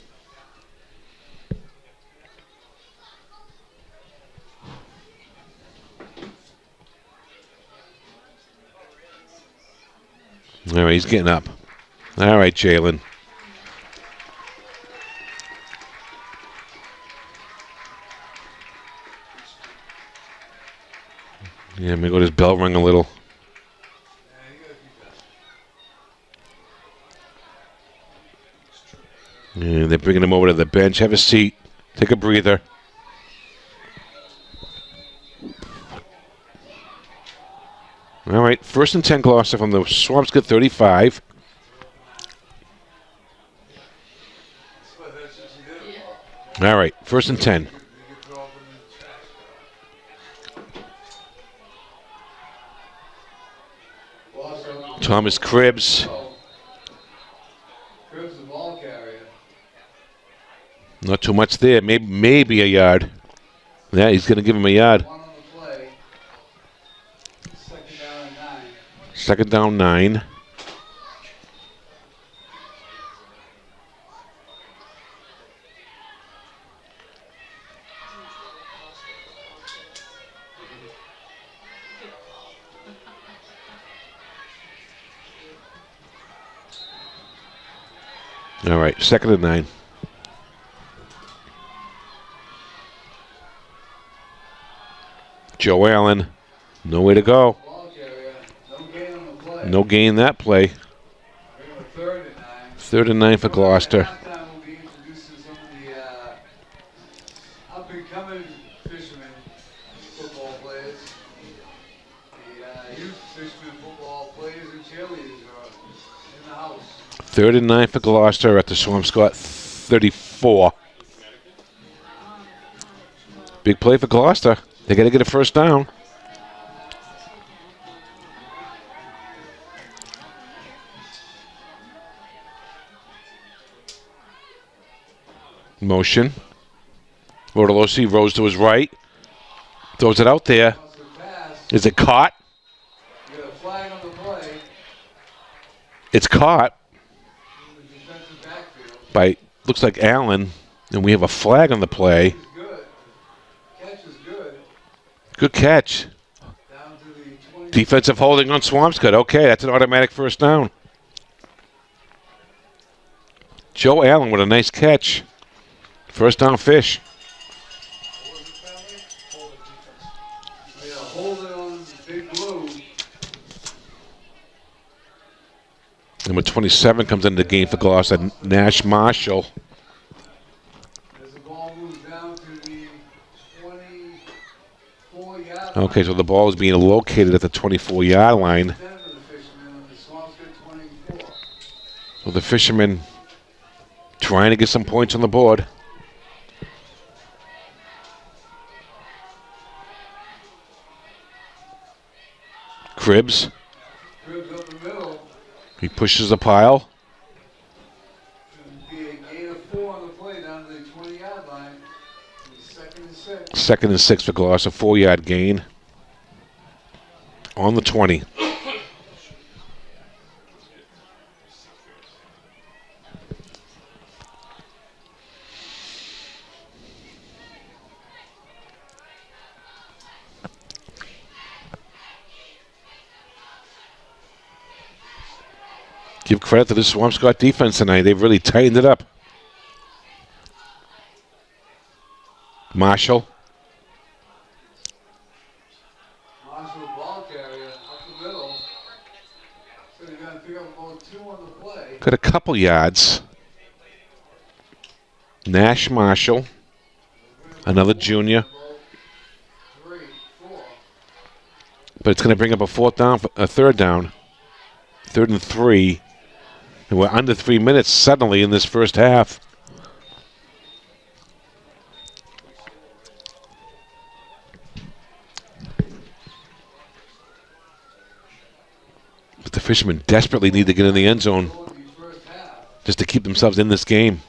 Speaker 1: All right, he's getting up. All right, Jalen. Yeah, maybe got his bell rung a little. Yeah, they're bringing him over to the bench. Have a seat. Take a breather. All right, 1st and 10 Gloucester from the Swampscott 35. All right, 1st and 10. Thomas Cribbs.
Speaker 2: Cribbs the ball carrier.
Speaker 1: Not too much there. Maybe a yard. Yeah, he's going to give him a yard.
Speaker 2: 1 on the play. 2nd down and 9.
Speaker 1: 2nd down, 9. All right, 2nd and 9. Joe Allen, nowhere to go.
Speaker 2: Ball carrier. No gain on the play.
Speaker 1: No gain that play.
Speaker 2: 3rd and 9.
Speaker 1: 3rd and 9 for Gloucester.
Speaker 2: At halftime, we'll be introducing some of the up-and-coming fishermen football players. The youth fishermen football players and cheerleaders are in the house.
Speaker 1: 3rd and 9 for Gloucester at the Swampscott 34. Big play for Gloucester. They got to get a 1st down. Motion. Rodolosi rose to his right. Throws it out there. Is it caught?
Speaker 2: You got a flag on the play.
Speaker 1: It's caught
Speaker 2: In the defensive backfield.
Speaker 1: by, looks like Allen, and we have a flag on the play.
Speaker 2: Good. Catch is good.
Speaker 1: Good catch.
Speaker 2: Down to the 20.
Speaker 1: Defensive holding on Swampscott. Okay, that's an automatic 1st down. Joe Allen with a nice catch. 1st down fish.
Speaker 2: Yeah, hold it on Big Blue.
Speaker 1: Number 27 comes into the game for Gloucester, Nash Marshall.
Speaker 2: As the ball moves down to the 24-yard line.
Speaker 1: Okay, so the ball is being located at the 24-yard line.
Speaker 2: 10 for the fishermen on the Swampscott 24.
Speaker 1: So the fishermen trying to get some points on the board. Cribbs.
Speaker 2: Cribbs up the middle.
Speaker 1: He pushes the pile.
Speaker 2: Be a gain of 4 on the play down to the 20-yard line. Second and 6.
Speaker 1: Second and 6 for Gloucester. 4-yard gain on the 20. Give credit to the Swampscott defense tonight. They've really tightened it up. Marshall.
Speaker 2: Marshall ball carrier up the middle. So you're going to pick up about 2 on the play.
Speaker 1: Got a couple yards. Nash Marshall. Another junior.
Speaker 2: 3, 4.
Speaker 1: But it's going to bring up a third down. 3rd and 3. And we're under 3 minutes suddenly in this first half. But the Fishermen desperately need to get in the end zone just to keep themselves in this game.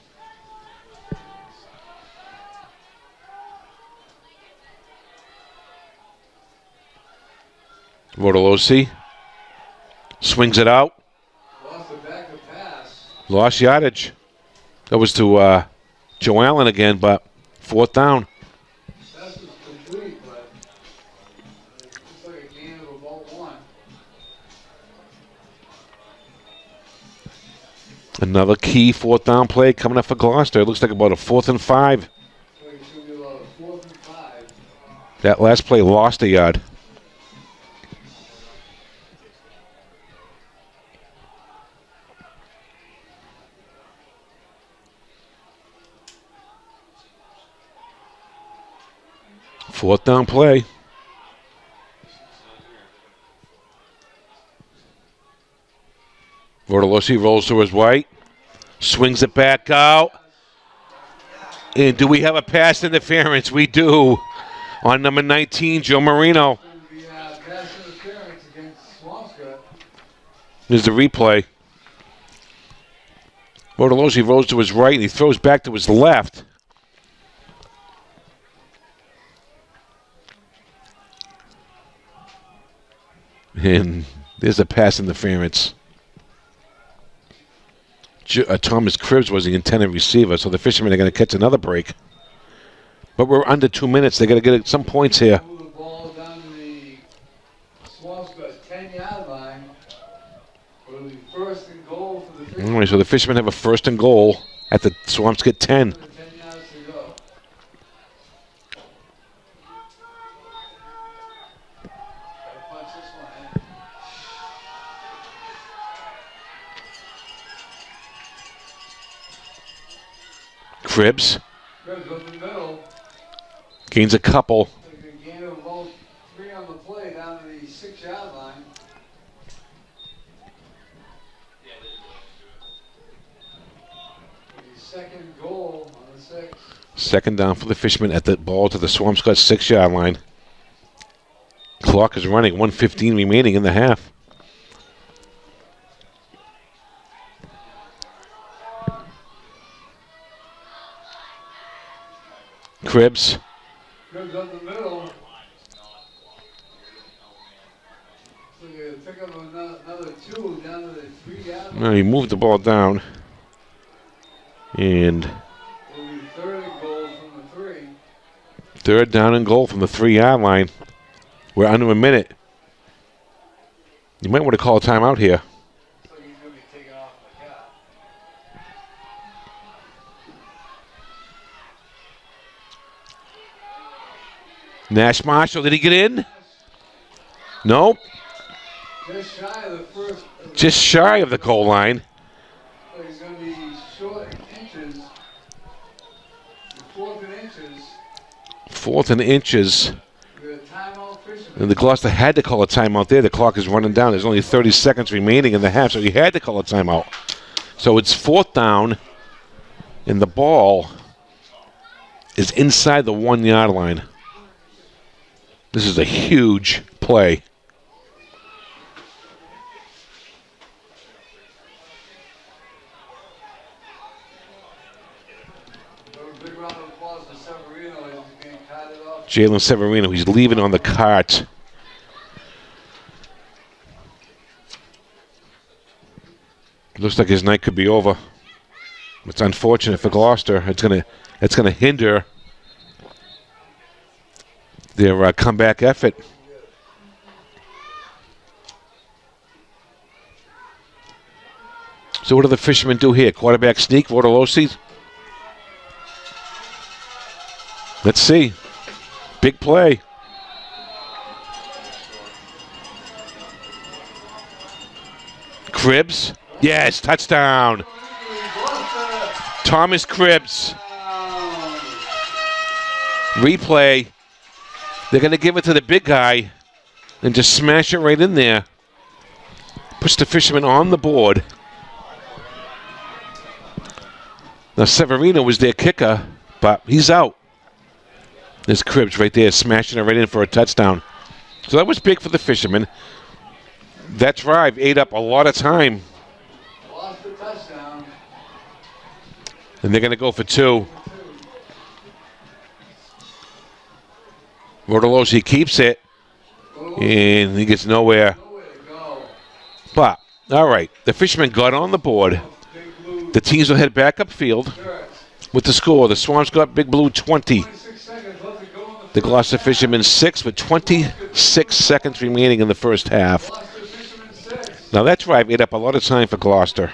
Speaker 1: Rotolosi swings it out. Lost yardage. That was to Joe Allen again, but 4th down.
Speaker 2: Pass was complete, but it looks like a gain of about 1.
Speaker 1: Another key 4th down play coming up for Gloucester. It looks like about a 4th and 5.
Speaker 2: It should be about a 4th and 5.
Speaker 1: That last play lost a yard. Fourth down play. Rotolosi rolls to his right. Swings it back out. And do we have a pass interference? We do. On number 19, Joe Marino.
Speaker 2: Pass interference against Swampscott.
Speaker 1: There's the replay. Rotolosi rolls to his right and he throws back to his left. And there's a pass interference. Thomas Cribbs was the intended receiver, so the Fishermen are going to catch another break. But we're under 2 minutes. They got to get some points here.
Speaker 2: Move the ball down to the Swampscott 10-yard line. It'll be 1st and goal for the Fishermen.
Speaker 1: All right, so the Fishermen have a 1st and goal at the Swampscott 10.
Speaker 2: 10 yards to go. Punch this one in.
Speaker 1: Cribbs
Speaker 2: Cribbs up the middle.
Speaker 1: gains a couple.
Speaker 2: A gain of about 3 on the play down to the 6-yard line. Second goal on the 6.
Speaker 1: Second down for the Fishermen at the ball to the Swampscott 6-yard line. Clock is running. 1:15 remaining in the half. Cribbs.
Speaker 2: Cribbs up the middle. So you pick up another 2 down to the 3-yard line.
Speaker 1: Well, he moved the ball down. And
Speaker 2: It'll be 3rd and goal from the 3.
Speaker 1: 3rd down and goal from the 3-yard line. We're under a minute. You might want to call a timeout here.
Speaker 2: So he's going to be taken off like that.
Speaker 1: Nash Marshall, did he get in? No.
Speaker 2: Just shy of the first.
Speaker 1: Just shy of the goal line.
Speaker 2: So he's going to be short inches. 4th and inches.
Speaker 1: 4th and inches.
Speaker 2: With a timeout Fisherman.
Speaker 1: And the Gloucester had to call a timeout there. The clock is running down. There's only 30 seconds remaining in the half, so he had to call a timeout. So it's 4th down, and the ball is inside the 1-yard line. This is a huge play. Jalen Severino, he's leaving on the cart. Looks like his night could be over. It's unfortunate for Gloucester. It's gonna hinder their comeback effort. So what do the fishermen do here? Quarterback sneak, Vortolosi? Let's see. Big play. Cribbs. Yes, touchdown. Thomas Cribbs. Replay. They're going to give it to the big guy and just smash it right in there. Puts the fisherman on the board. Now, Severino was their kicker, but he's out. There's Cribbs right there, smashing it right in for a touchdown. So that was big for the fishermen. That drive ate up a lot of time.
Speaker 2: Lost the touchdown.
Speaker 1: And they're going to go for 2. Vortolosi keeps it, and he gets nowhere. But, all right, the fishermen got on the board. The teams will head back upfield with the score. The Swampscott Big Blue 20. The Gloucester Fishermen 6 with 26 seconds remaining in the first half. Now that drive ate up a lot of time for Gloucester.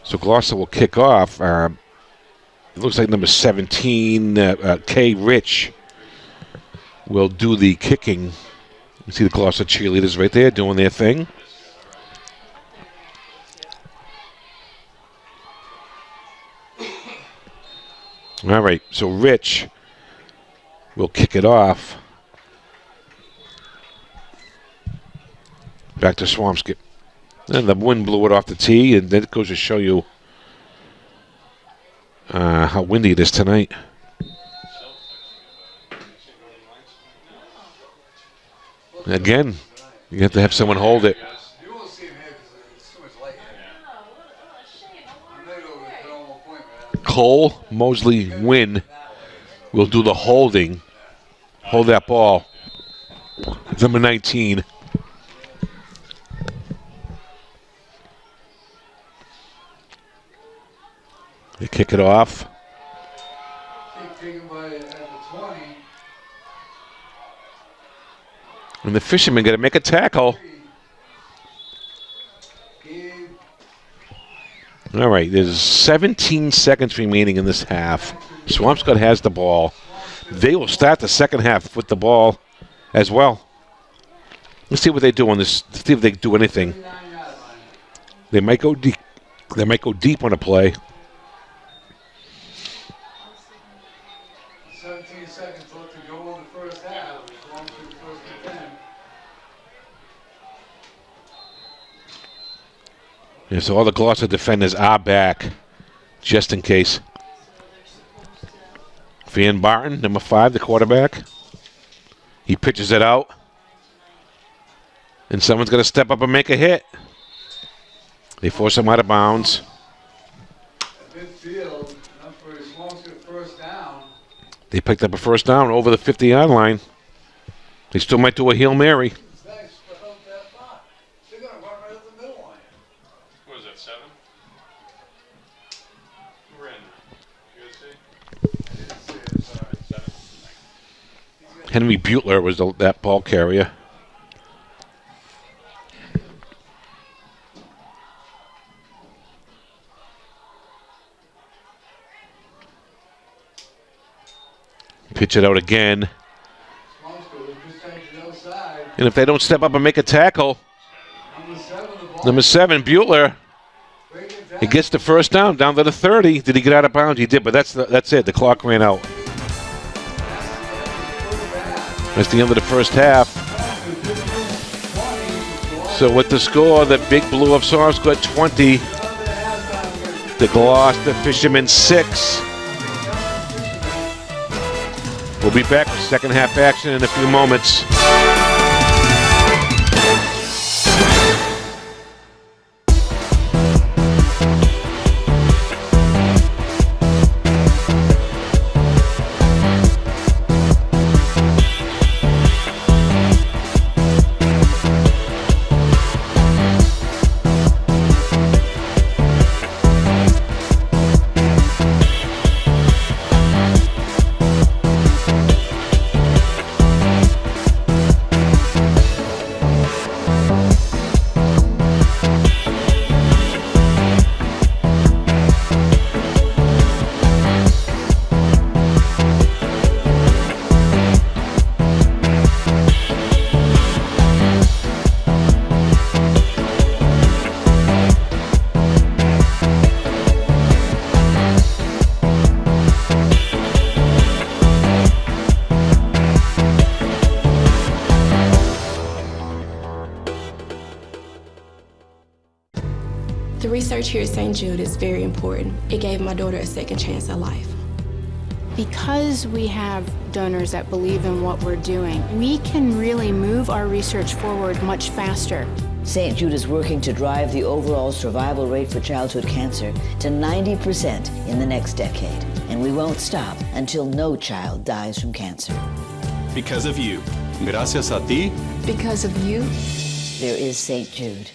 Speaker 1: So Gloucester will kick off. It looks like number 17, Kay Rich, will do the kicking. You see the Gloucester cheerleaders right there doing their thing. All right, so Rich will kick it off. Back to Swampscott. And the wind blew it off the tee, and that goes to show you how windy it is tonight. Again, you have to have someone hold it.
Speaker 2: You won't see him here because it's too much light here.
Speaker 1: Cole Mosley Wynn will do the holding. Hold that ball. It's number 19. They kick it off. And the fishermen got to make a tackle. All right, there's 17 seconds remaining in this half. Swampscott has the ball. They will start the second half with the ball as well. Let's see what they do on this. See if they do anything. They might go deep. They might go deep on a play.
Speaker 2: 17 seconds left to go in the first half.
Speaker 1: Yeah, so all the Gloucester defenders are back, just in case. Van Barton, number 5, the quarterback. He pitches it out. And someone's going to step up and make a hit. They force him out of bounds.
Speaker 2: Midfield, enough for his first down.
Speaker 1: They picked up a first down over the 50-yard line. They still might do a Hail Mary.
Speaker 2: They're going to run right up the middle line.
Speaker 3: What is that, 7? We're in. You guys see? 7.
Speaker 1: Henry Butler was that ball carrier. Pitch it out again. And if they don't step up and make a tackle, number 7, Butler, he gets the first down to the 30. Did he get out of bounds? He did, but that's it. The clock ran out. That's the end of the first half. So with the score, the Big Blue of Swampscott 20, the Gloucester Fishermen 6. We'll be back with second half action in a few moments.
Speaker 4: The research here at St. Jude is very important. It gave my daughter a second chance at life.
Speaker 5: Because we have donors that believe in what we're doing, we can really move our research forward much faster.
Speaker 6: St. Jude is working to drive the overall survival rate for childhood cancer to 90% in the next decade. And we won't stop until no child dies from cancer.
Speaker 7: Because of you. Gracias a ti.
Speaker 4: Because of you,
Speaker 6: There is St. Jude.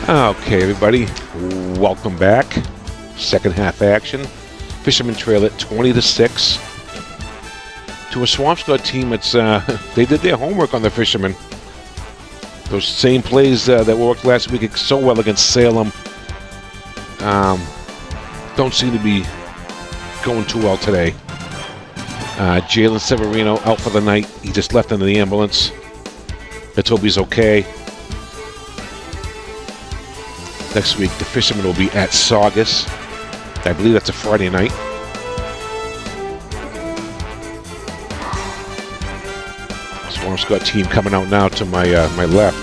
Speaker 1: Okay, everybody, welcome back. Second half action. Fishermen trail it 20-6 to a Swampscott team. It's they did their homework on the Fishermen. Those same plays that worked last week so well against Salem don't seem to be going too well today. Jalen Severino out for the night. He just left into the ambulance. Let's hope he's okay. Next week, the Fishermen will be at Saugus. I believe that's a Friday night. Swampscott team coming out now to my my left.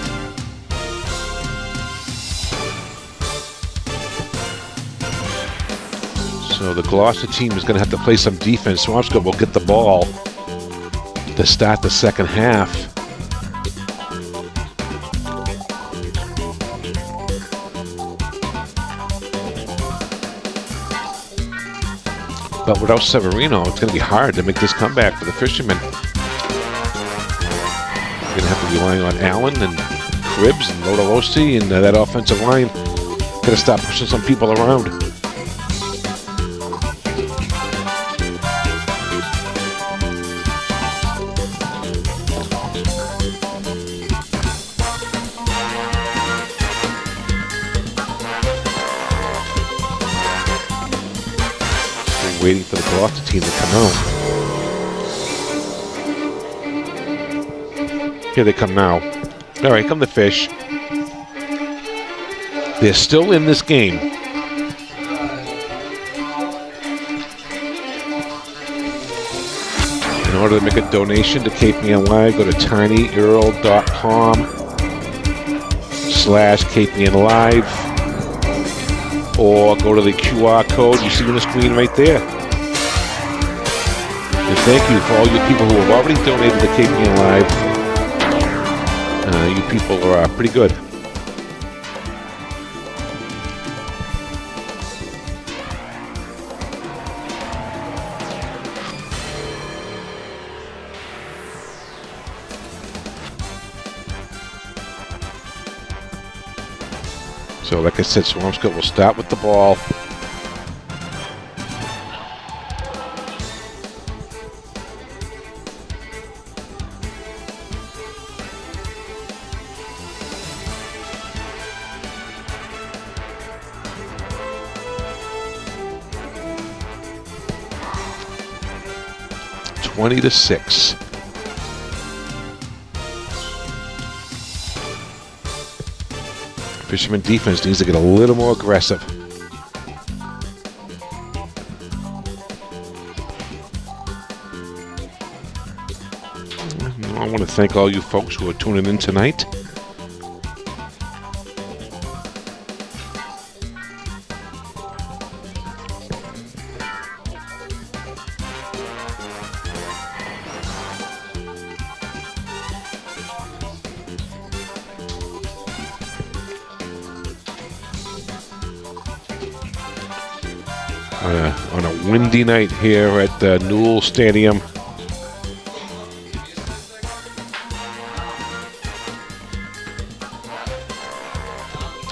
Speaker 1: So the Gloucester team is going to have to play some defense. Swampscott will get the ball to start the second half. But without Severino, it's going to be hard to make this comeback for the Fishermen. You're going to have to rely on Allen and Cribbs and Lodolosi and that offensive line. Got to stop pushing some people around. Waiting for the Gloucester team to come out. Here they come now. All right, come the Fish. They're still in this game. In order to make a donation to KPN Live, go to tinyurl.com/KPN Live, or go to the QR code you see on the screen right there. And thank you for all you people who have already donated to KPN Live. You people are pretty good. So like I said, Swampscott will start with the ball. (20-6). Fisherman defense needs to get a little more aggressive. I want to thank all you folks who are tuning in tonight. On a windy night here at the Newell Stadium.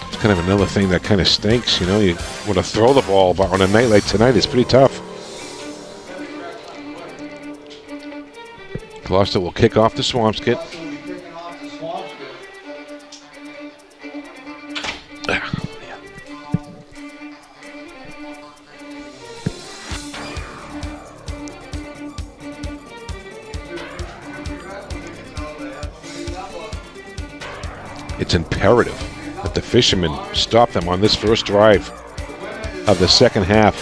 Speaker 1: It's kind of another thing that kind of stinks, you know. You want to throw the ball, but on a night like tonight, it's pretty tough. Gloucester will kick off the Swampscott. It's imperative that the Fishermen stop them on this first drive of the second half.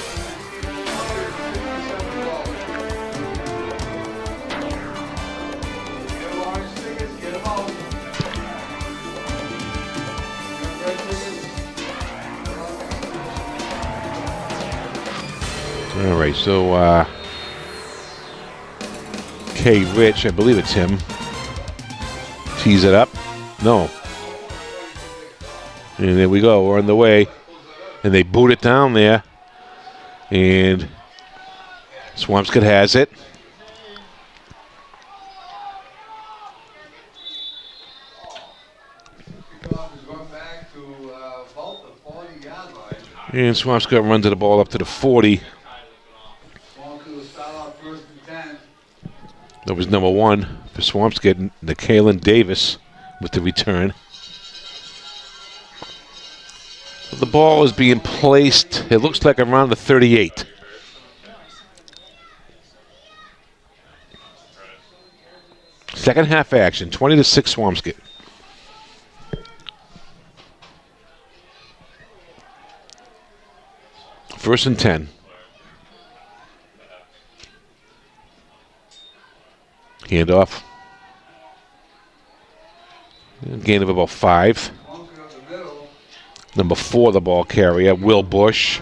Speaker 1: All right, so K. Rich, I believe it's him, tees it up. No. And there we go. We're on the way. And they boot it down there. And Swampscott has it. And Swampscott runs the ball up to the 40. That was number 1 for Swampscott, Nicaelan Davis with the return. The ball is being placed, it looks like around the 38. Second half action, 20-6 Swampscott. First and 10. Handoff. Gain of about 5. Number 4, the ball carrier, Will Bush.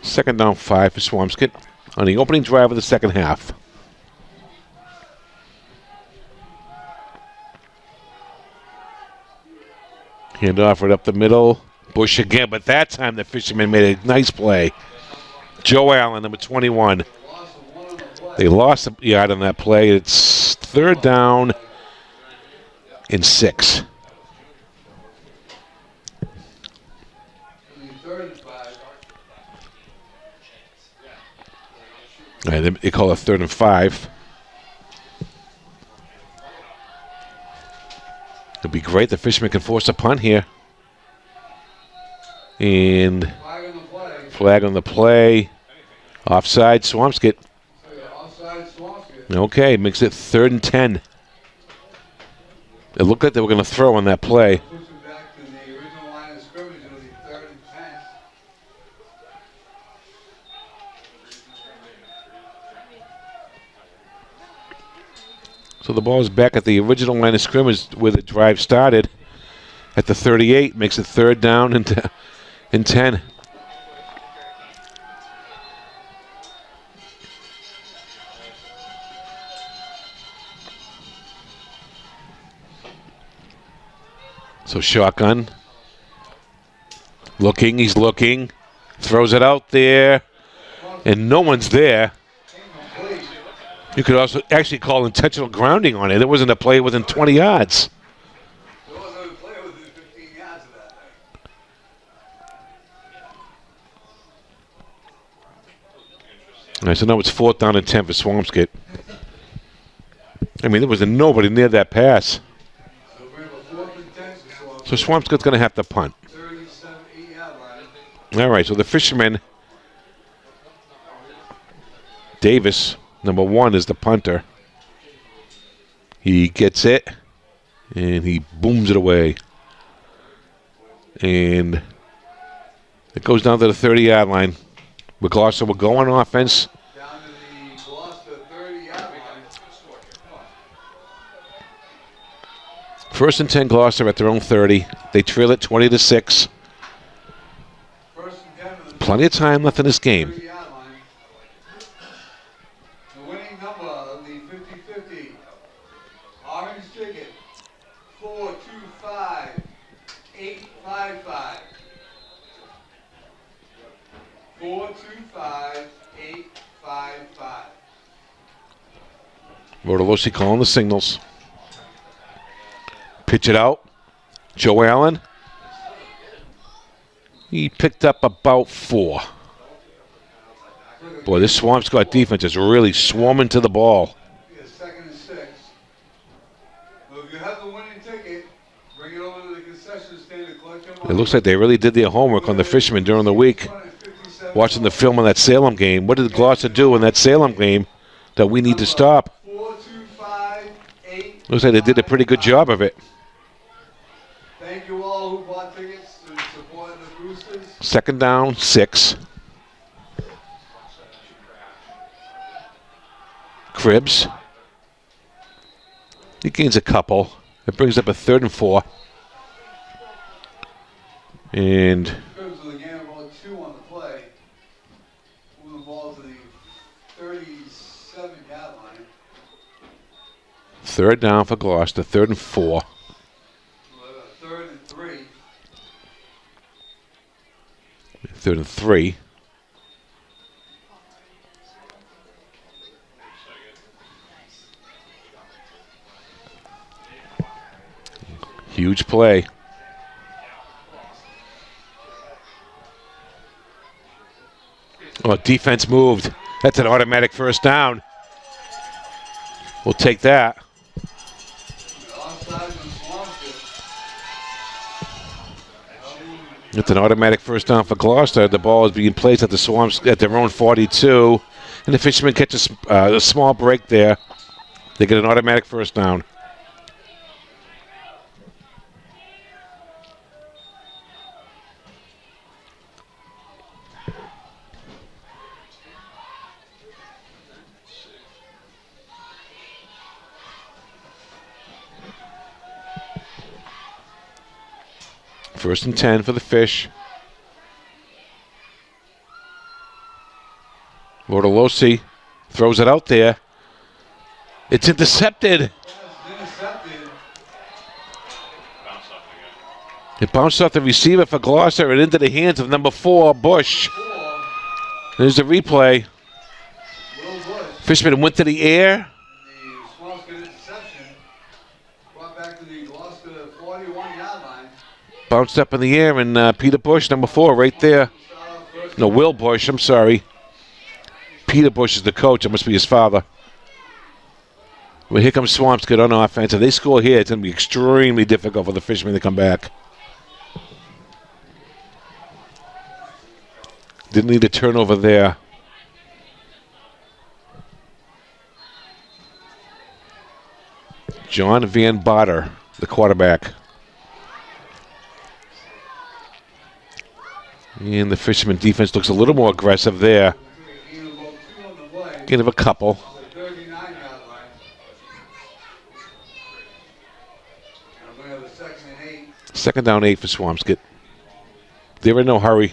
Speaker 1: Second down 5 for Swampscott on the opening drive of the second half. Handoff right up the middle. Bush again, but that time the Fishermen made a nice play. Joe Allen, number 21. They lost a yard on that play. It's third down and 6. All right, they call it 3rd and 5. It'd be great. The Fishermen can force a punt here. And flag on the play. Offside, Swampscott. Okay, makes it 3rd and 10. It looked like they were going to throw on that play. So the ball is back at the original line of scrimmage where the drive started at the 38. Makes it 3rd down and 10. So shotgun. Looking, he's looking. Throws it out there. And no one's there. You could also actually call intentional grounding on it. It wasn't a play within 20 yards.
Speaker 2: There wasn't a play within 15 yards of that thing.
Speaker 1: All right, so now it's 4th down and 10 for Swampscott. I mean, there was nobody near that pass. So Swampscott's going to have to punt. All right, so the Fishermen Davis, number 1, is the punter. He gets it, and he booms it away. And it goes down to the 30-yard line. With Gloucester will go on offense.
Speaker 2: Down to the Gloucester 30-yard line.
Speaker 1: First and 10, Gloucester at their own 30. They trail it 20-6.
Speaker 2: First and 10 to the
Speaker 1: Plenty of time left in this game.
Speaker 2: 30-yard line. The winning number of the 50-50. Orange ticket. 425 855. 425 855.
Speaker 1: Rotolosi calling the signals. Pitch it out. Joe Allen. He picked up about 4. Boy, this Swampscott defense is really swarming to the ball.
Speaker 2: Second and 6. Well, if you have the winning ticket, bring it over to the concession stand to collect your money.
Speaker 1: It looks like they really did their homework on the fishermen during the week. Watching the film on that Salem game. What did Gloucester do in that Salem game that we need to stop?
Speaker 2: 425 855.
Speaker 1: Looks like they did a pretty good job of it.
Speaker 2: Thank you all who bought tickets to support the Roosters.
Speaker 1: Second down, 6. Cribbs. He gains a couple. It brings up a 3rd and 4. And
Speaker 2: Cribbs with a gain of about 2 on the play. Moving the ball to the 37-yard line.
Speaker 1: 3rd down for Gloucester, 3rd and 4.
Speaker 2: 3rd and 3.
Speaker 1: 3rd and 3. Huge play. Oh, defense moved. That's an automatic first down. We'll take that.
Speaker 2: Offside on Swampscott.
Speaker 1: It's an automatic first down for Gloucester. The ball is being placed at the Swamps at their own 42, and the fishermen catch a small break there. They get an automatic first down. First and 10 for the Fish. Rotolosi throws it out there. It's intercepted.
Speaker 2: Intercepted.
Speaker 3: Bounce off again.
Speaker 1: It bounced off the receiver for Gloucester and into the hands of number 4, Bush.
Speaker 2: 4.
Speaker 1: There's the replay.
Speaker 2: Will Bush.
Speaker 1: Fishman went to the air.
Speaker 2: The Swampscott interception. Brought back to the Gloucester 41-yard line.
Speaker 1: Bounced up in the air, and Peter Bush, number 4, right there. No, Will Bush, I'm sorry. Peter Bush is the coach. It must be his father. Well, here comes Swampscott on offense. If they score here, it's going to be extremely difficult for the Fishermen to come back. Didn't need a turnover there. John Van Botter, the quarterback. And the Fisherman defense looks a little more aggressive there. Gain of a couple.
Speaker 2: 39-yard line. And we have a 2nd and 8.
Speaker 1: Second down 8 for Swampscott. They're in no hurry.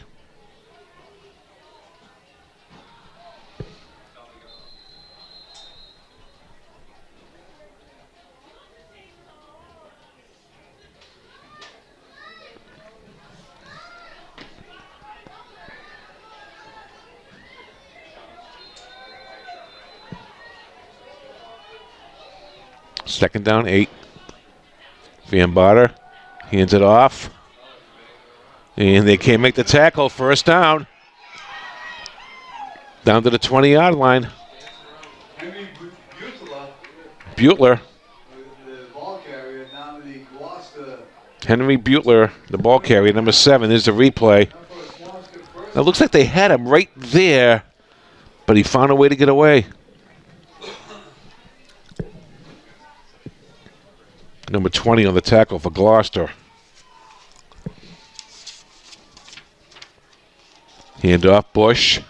Speaker 1: Second down 8. Van Botter hands it off. And they can't make the tackle. First down. Down to the 20-yard line.
Speaker 2: Henry
Speaker 1: Butler.
Speaker 2: the ball carrier, down to the Gloucester.
Speaker 1: Henry Butler, the ball carrier, number 7. There's the replay. Now, it looks like they had him right there but he found a way to get away. Number 20 on the tackle for Gloucester. Hand off, Bush.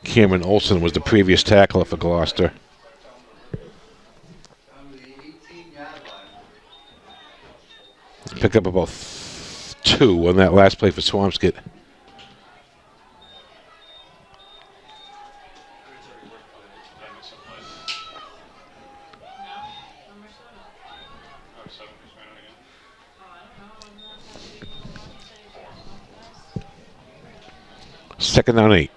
Speaker 1: Cameron Olson was the previous tackler for Gloucester. Picked up about 2 on that last play for Swampscott. Second down 8.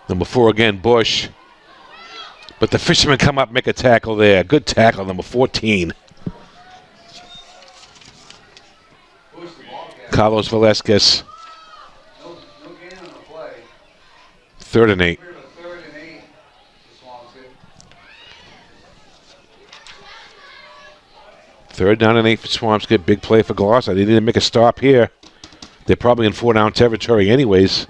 Speaker 1: Number 4 again, Bush. But the fishermen come up, make a tackle there. Good tackle, number 14. Carlos Velasquez.
Speaker 2: No gain on the play.
Speaker 1: 3rd and 8.
Speaker 2: Third and 8 for Swampscott.
Speaker 1: 3rd down and 8 for Swampscott. Big play for Gloucester. They need to make a stop here. They're probably in 4-down territory anyways.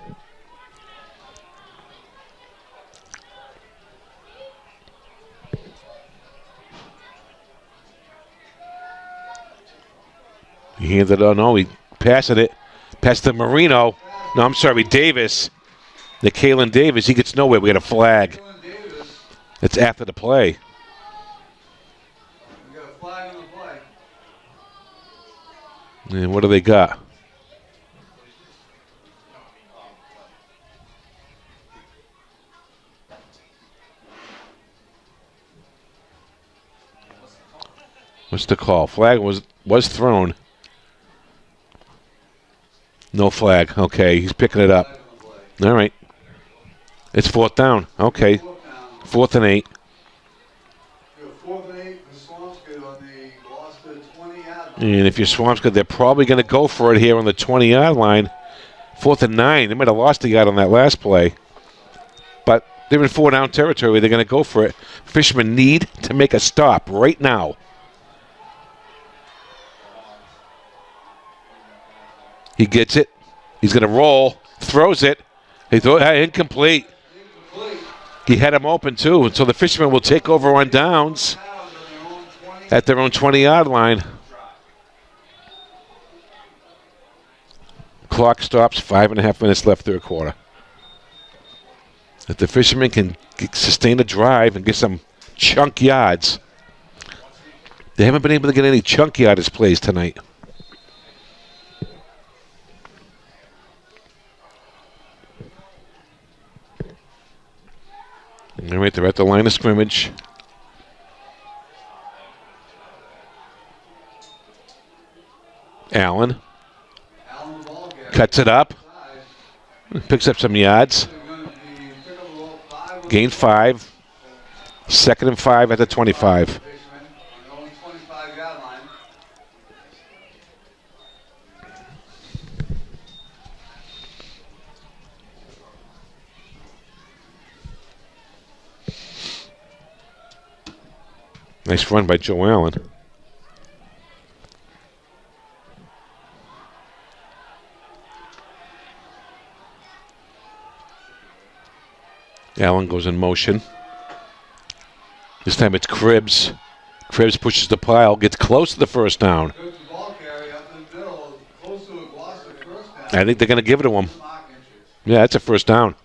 Speaker 1: He handed it on. No, he passed it. Passed to Marino. No, I'm sorry, Davis. The Kalen Davis. He gets nowhere. We got a flag. It's after the play.
Speaker 2: We got a flag on the play.
Speaker 1: And what do they got? What's the call? Flag was thrown. No flag. Okay, he's picking it up. All right. It's 4th down. Okay. 4th and 8.
Speaker 2: 4th and 8 for Swampscott on the Gloucester 20-yard line.
Speaker 1: And if you're Swampscott, they're probably going to go for it here on the 20-yard line. 4th and 9. They might have lost the yard on that last play. But they're in 4-down territory. They're going to go for it. Fishermen need to make a stop right now. He gets it. He's going to roll. Throws it. He threw it incomplete. He had him open too. And so the fishermen will take over on downs at their own 20-yard line. Clock stops. 5.5 minutes left, 3rd quarter. If the fishermen can sustain a drive and get some chunk yards, they haven't been able to get any chunk yardage plays tonight. All right, they're at the line of scrimmage. Allen cuts it up. Picks up some yards. Gain 5. 2nd and 5 at the 25. Nice run by Joe Allen. Allen goes in motion. This time it's Cribbs. Cribbs pushes the pile, gets close to the 1st down. I think they're going to give it to him. Yeah, that's a 1st down.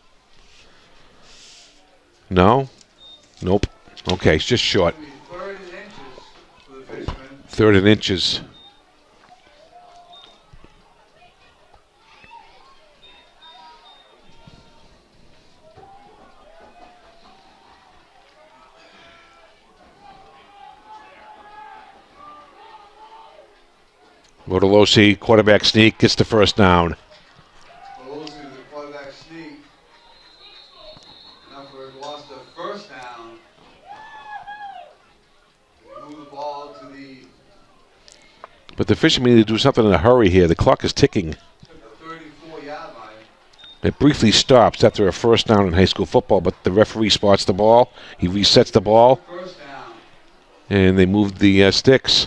Speaker 1: No? Nope. Okay, it's just short. 3rd and inches. Rotolosi, quarterback sneak, gets the 1st down.
Speaker 2: Rotolosi is the quarterback sneak. Now for Gloucester, 1st down. Move the ball to the...
Speaker 1: But the fishermen need to do something in a hurry here. The clock is ticking.
Speaker 2: 34-yard line.
Speaker 1: It briefly stops after a 1st down in high school football, but the referee spots the ball. He resets the ball.
Speaker 2: 1st down.
Speaker 1: And they move the sticks.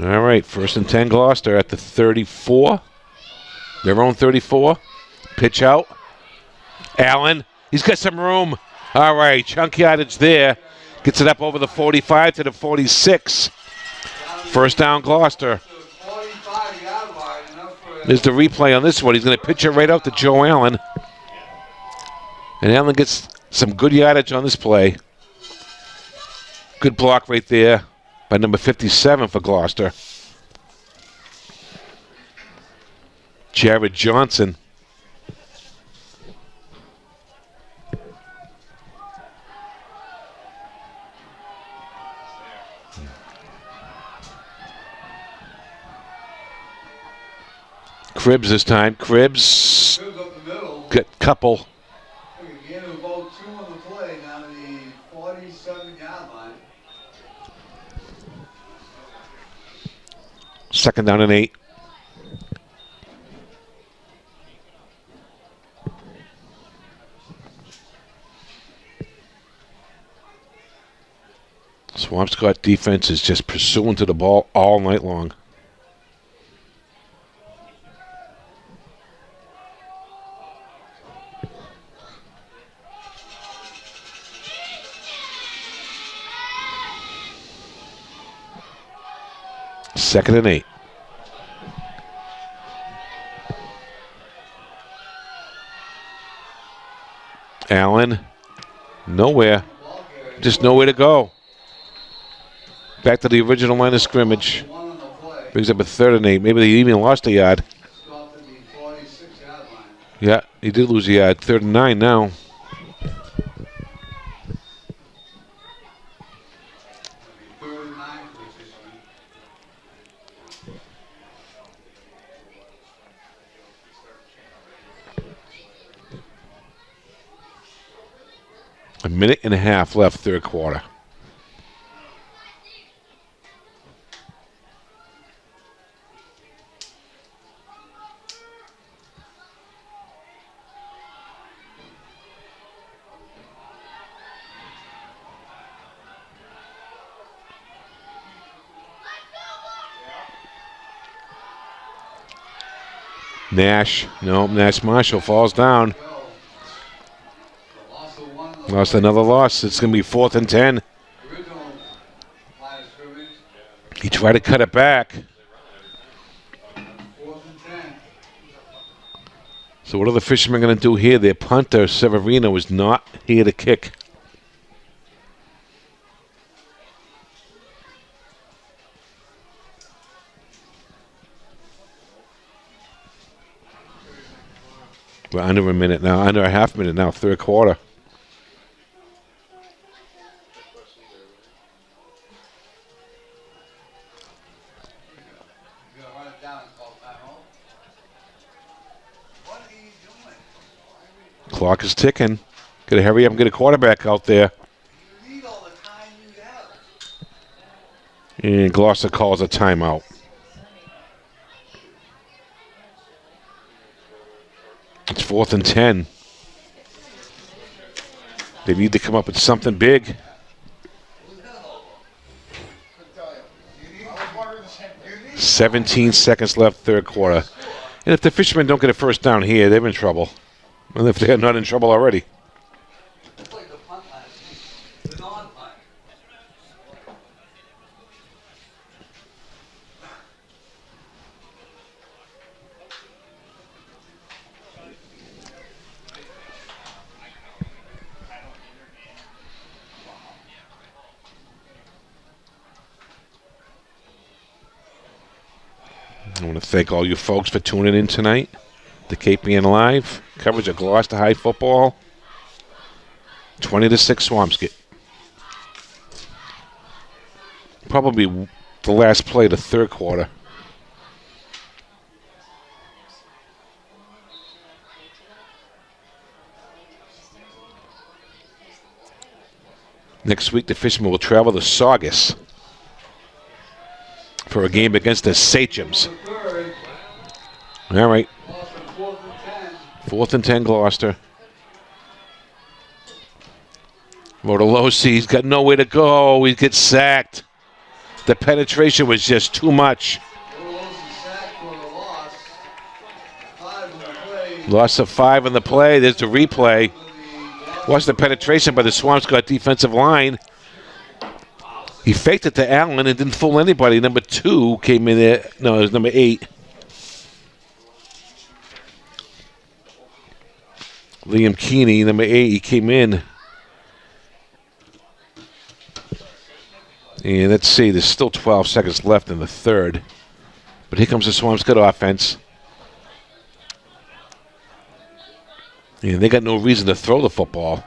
Speaker 1: All right, 1st and 10 Gloucester at the 34. Their own 34. Pitch out. Allen, he's got some room. All right, chunk yardage there. Gets it up over the 45 to the 46. 1st down Gloucester. There's the replay on this one. He's going to pitch it right out to Joe Allen. And Allen gets some good yardage on this play. Good block right there by number 57 for Gloucester. Jared Johnson. Cribbs this time. Cribbs. Got couple.
Speaker 2: Again, about 2 on the play down to the 47-yard line.
Speaker 1: 2nd down and 8. Swampscott defense is just pursuing to the ball all night long. Second and 8. Allen, nowhere. Just nowhere to go. Back to the original line of scrimmage. Brings up a 3rd and 8. Maybe they even lost a yard. Yeah, he did lose a yard. 3rd and 9 now. A minute and a half left, 3rd quarter. Nash, no, Nash Marshall falls down. Lost another loss. It's going to be 4th and 10. He tried to cut it back. So what are the Fishermen going to do here? Their punter, Severino, is not here to kick. We're under a minute now, under a half minute now, 3rd quarter. Clock is ticking. Gotta hurry up and get a quarterback out there. And Gloucester calls a timeout. It's 4th and 10. They need to come up with something big. $17 left, 3rd quarter. And if the Fishermen don't get a 1st down here, they're in trouble. And if they're not in trouble already. I want to thank all you folks for tuning in tonight. The KPN Live coverage of Gloucester High football. 20-6 Swampscott. Probably the last play of the 3rd quarter. Next week, the Fishermen will travel to Saugus for a game against the Sachems. All right. 4th and 10 Gloucester. Motolosi, he's got nowhere to go. He gets sacked. The penetration was just too much. Loss of 5 on the play. There's the replay. Watch the penetration by the Swampscott defensive line. He faked it to Allen and didn't fool anybody. Number 2 came in there. No, it was number 8. Liam Keeney, number 8, he came in. And let's see, there's still 12 seconds left in the third. But here comes the Swampscott offense. And they got no reason to throw the football.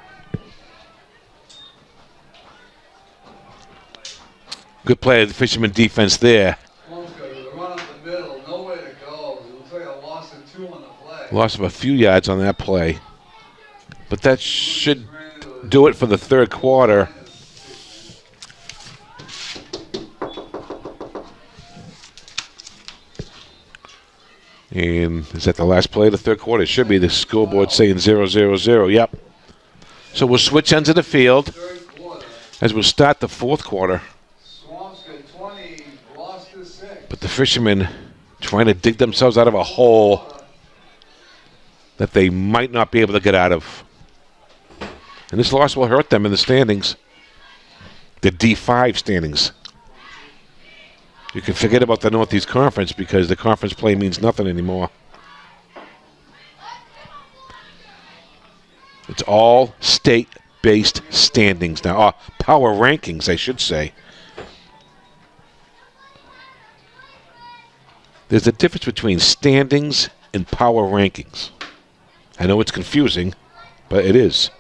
Speaker 1: Good play of the Fisherman defense there. Loss of a few yards on that play. But that should do it for the third quarter. And is that the last play of the third quarter? It should be. The scoreboard saying 0-0-0. Yep. So we'll switch ends of the field as we'll start the fourth quarter. But the Fishermen trying to dig themselves out of a hole that they might not be able to get out of. And this loss will hurt them in the standings. The D5 standings. You can forget about the Northeast Conference because the conference play means nothing anymore. It's all state-based standings now. Power rankings, I should say. There's a difference between standings and power rankings. I know it's confusing, but it is.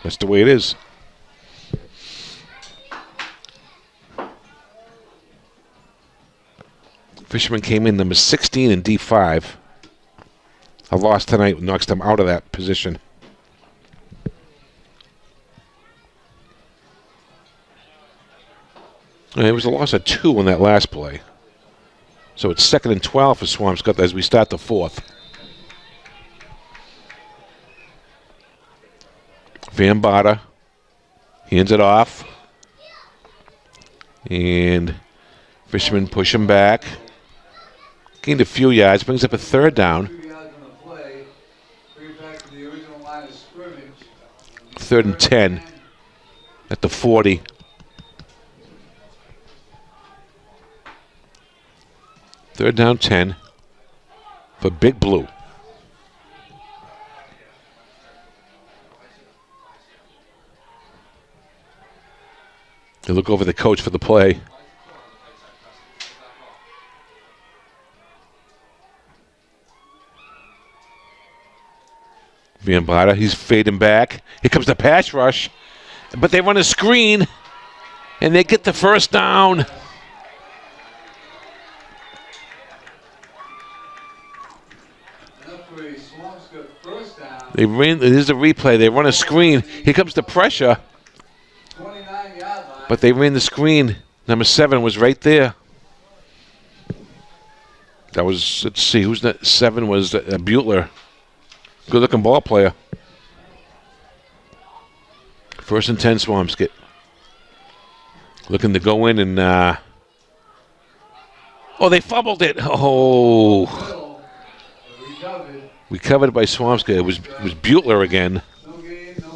Speaker 1: That's the way it is. Fisherman came in number 16 in D5. A loss tonight knocks them out of that position. And it was a loss of 2 on that last play. So it's 2nd and 12 for Swampscott as we start the fourth. Van Bada hands it off. And Fisherman push him back. Gained a few yards, brings up a third down. 3rd and 10 at the 40. Third down 10 for Big Blue. They look over the coach for the play. Van Bada, he's fading back. Here comes the pass rush. But they run a screen, and they get the first down. They ran, there's a replay. They run a screen. Here comes the pressure. But they ran the screen. Number 7 was right there. That was, let's see, who's that? 7 was Butler. Good-looking ball player. 1st and 10, Swampscott. Looking to go in and... oh, they fumbled it. Oh. Recovered by Swampscott. It was Butler again.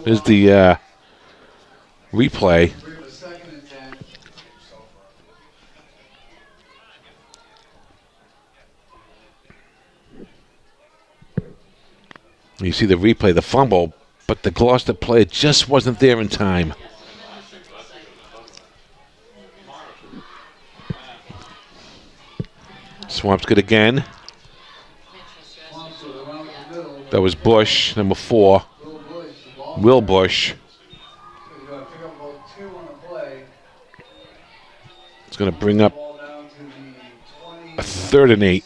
Speaker 1: There's the replay. You see the replay, the fumble, but the Gloucester player just wasn't there in time. Swampscott again. That was Bush, number 4. Will Bush. It's going to bring up a 3rd and 8.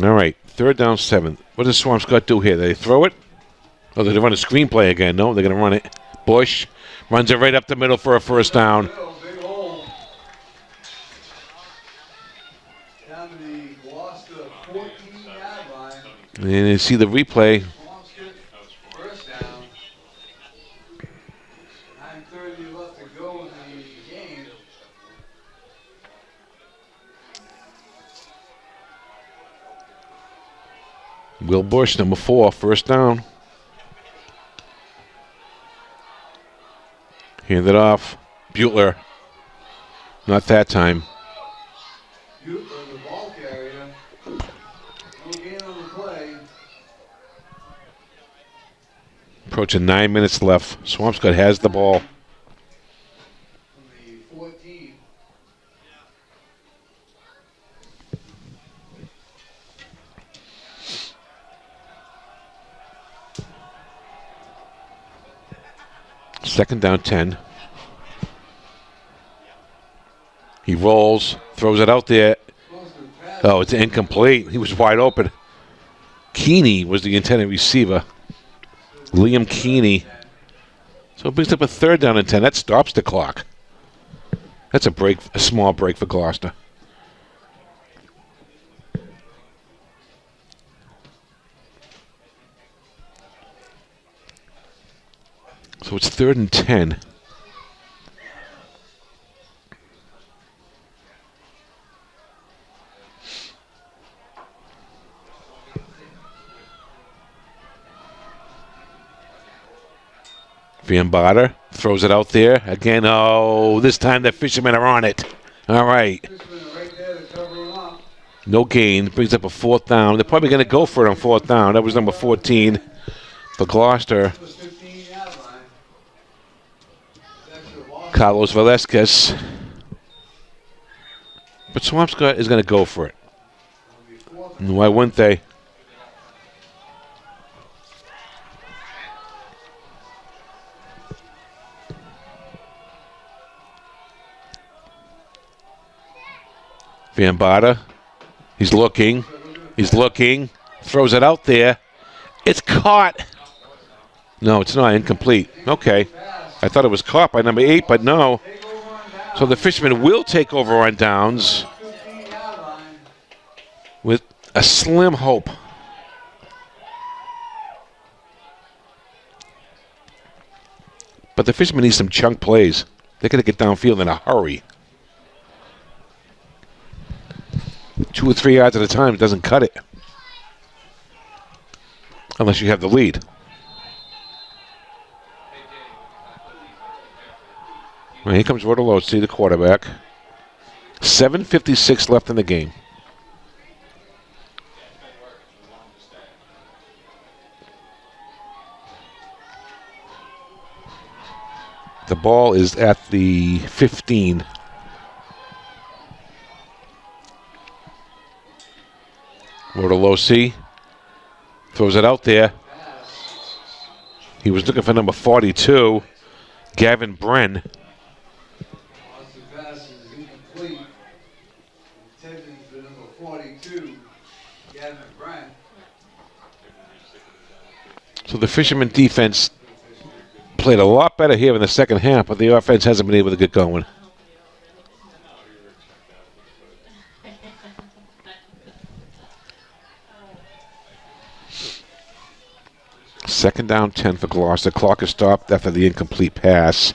Speaker 1: All right, 3rd down 7. What does Swampscott do here? They throw it? Oh, they run a screenplay again. No, they're going to run it. Bush runs it right up the middle for a first down.
Speaker 2: Down to the Gloucester 14-yard line.
Speaker 1: And you see the replay.
Speaker 2: Swampscott, first down. 9:30 left to go in the game.
Speaker 1: Will Bush, number 4, first down. Hand it off. Butler. Not that time.
Speaker 2: Butler, the ball carrier. No gain on the play.
Speaker 1: Approaching 9 minutes left. Swampscott has the ball.
Speaker 2: From the 14.
Speaker 1: Second down 10. He rolls, throws it out there. Oh, it's incomplete. He was wide open. Keeney was the intended receiver. Liam Keeney. So it brings up a third down and 10. That stops the clock. That's a small break for Gloucester. So it's 3rd and 10. Van Barter throws it out there. Again, oh, this time the fishermen are on it. All right.
Speaker 2: Fishermen right there to cover him up.
Speaker 1: No gain. Brings up a 4th down. They're probably going to go for it on 4th down. That was number 14 for Gloucester.
Speaker 2: The 15-yard line. That's a loss.
Speaker 1: Carlos Velasquez. But Swampscott is going to go for it. And why wouldn't they? Van Barter. He's looking. He's looking. Throws it out there. It's caught. No, it's not. Incomplete. Okay. I thought it was caught by number 8, but no. So the fishermen will take over on downs with a slim hope. But the fishermen need some chunk plays. They're going to get downfield in a hurry. 2 or 3 yards at a time doesn't cut it. Unless you have the lead. Well, here comes Rotolozzi, the quarterback. 7:56 left in the game. The ball is at the 15. Rotolozzi throws it out there. He was looking for number 42, Gavin Bren.
Speaker 2: Lost the pass is incomplete. Intended for number 42, Gavin Brent.
Speaker 1: So the Fishermen defense played a lot better here in the second half, but the offense hasn't been able to get going. Second down 10 for Gloucester. Clock is stopped after the incomplete pass.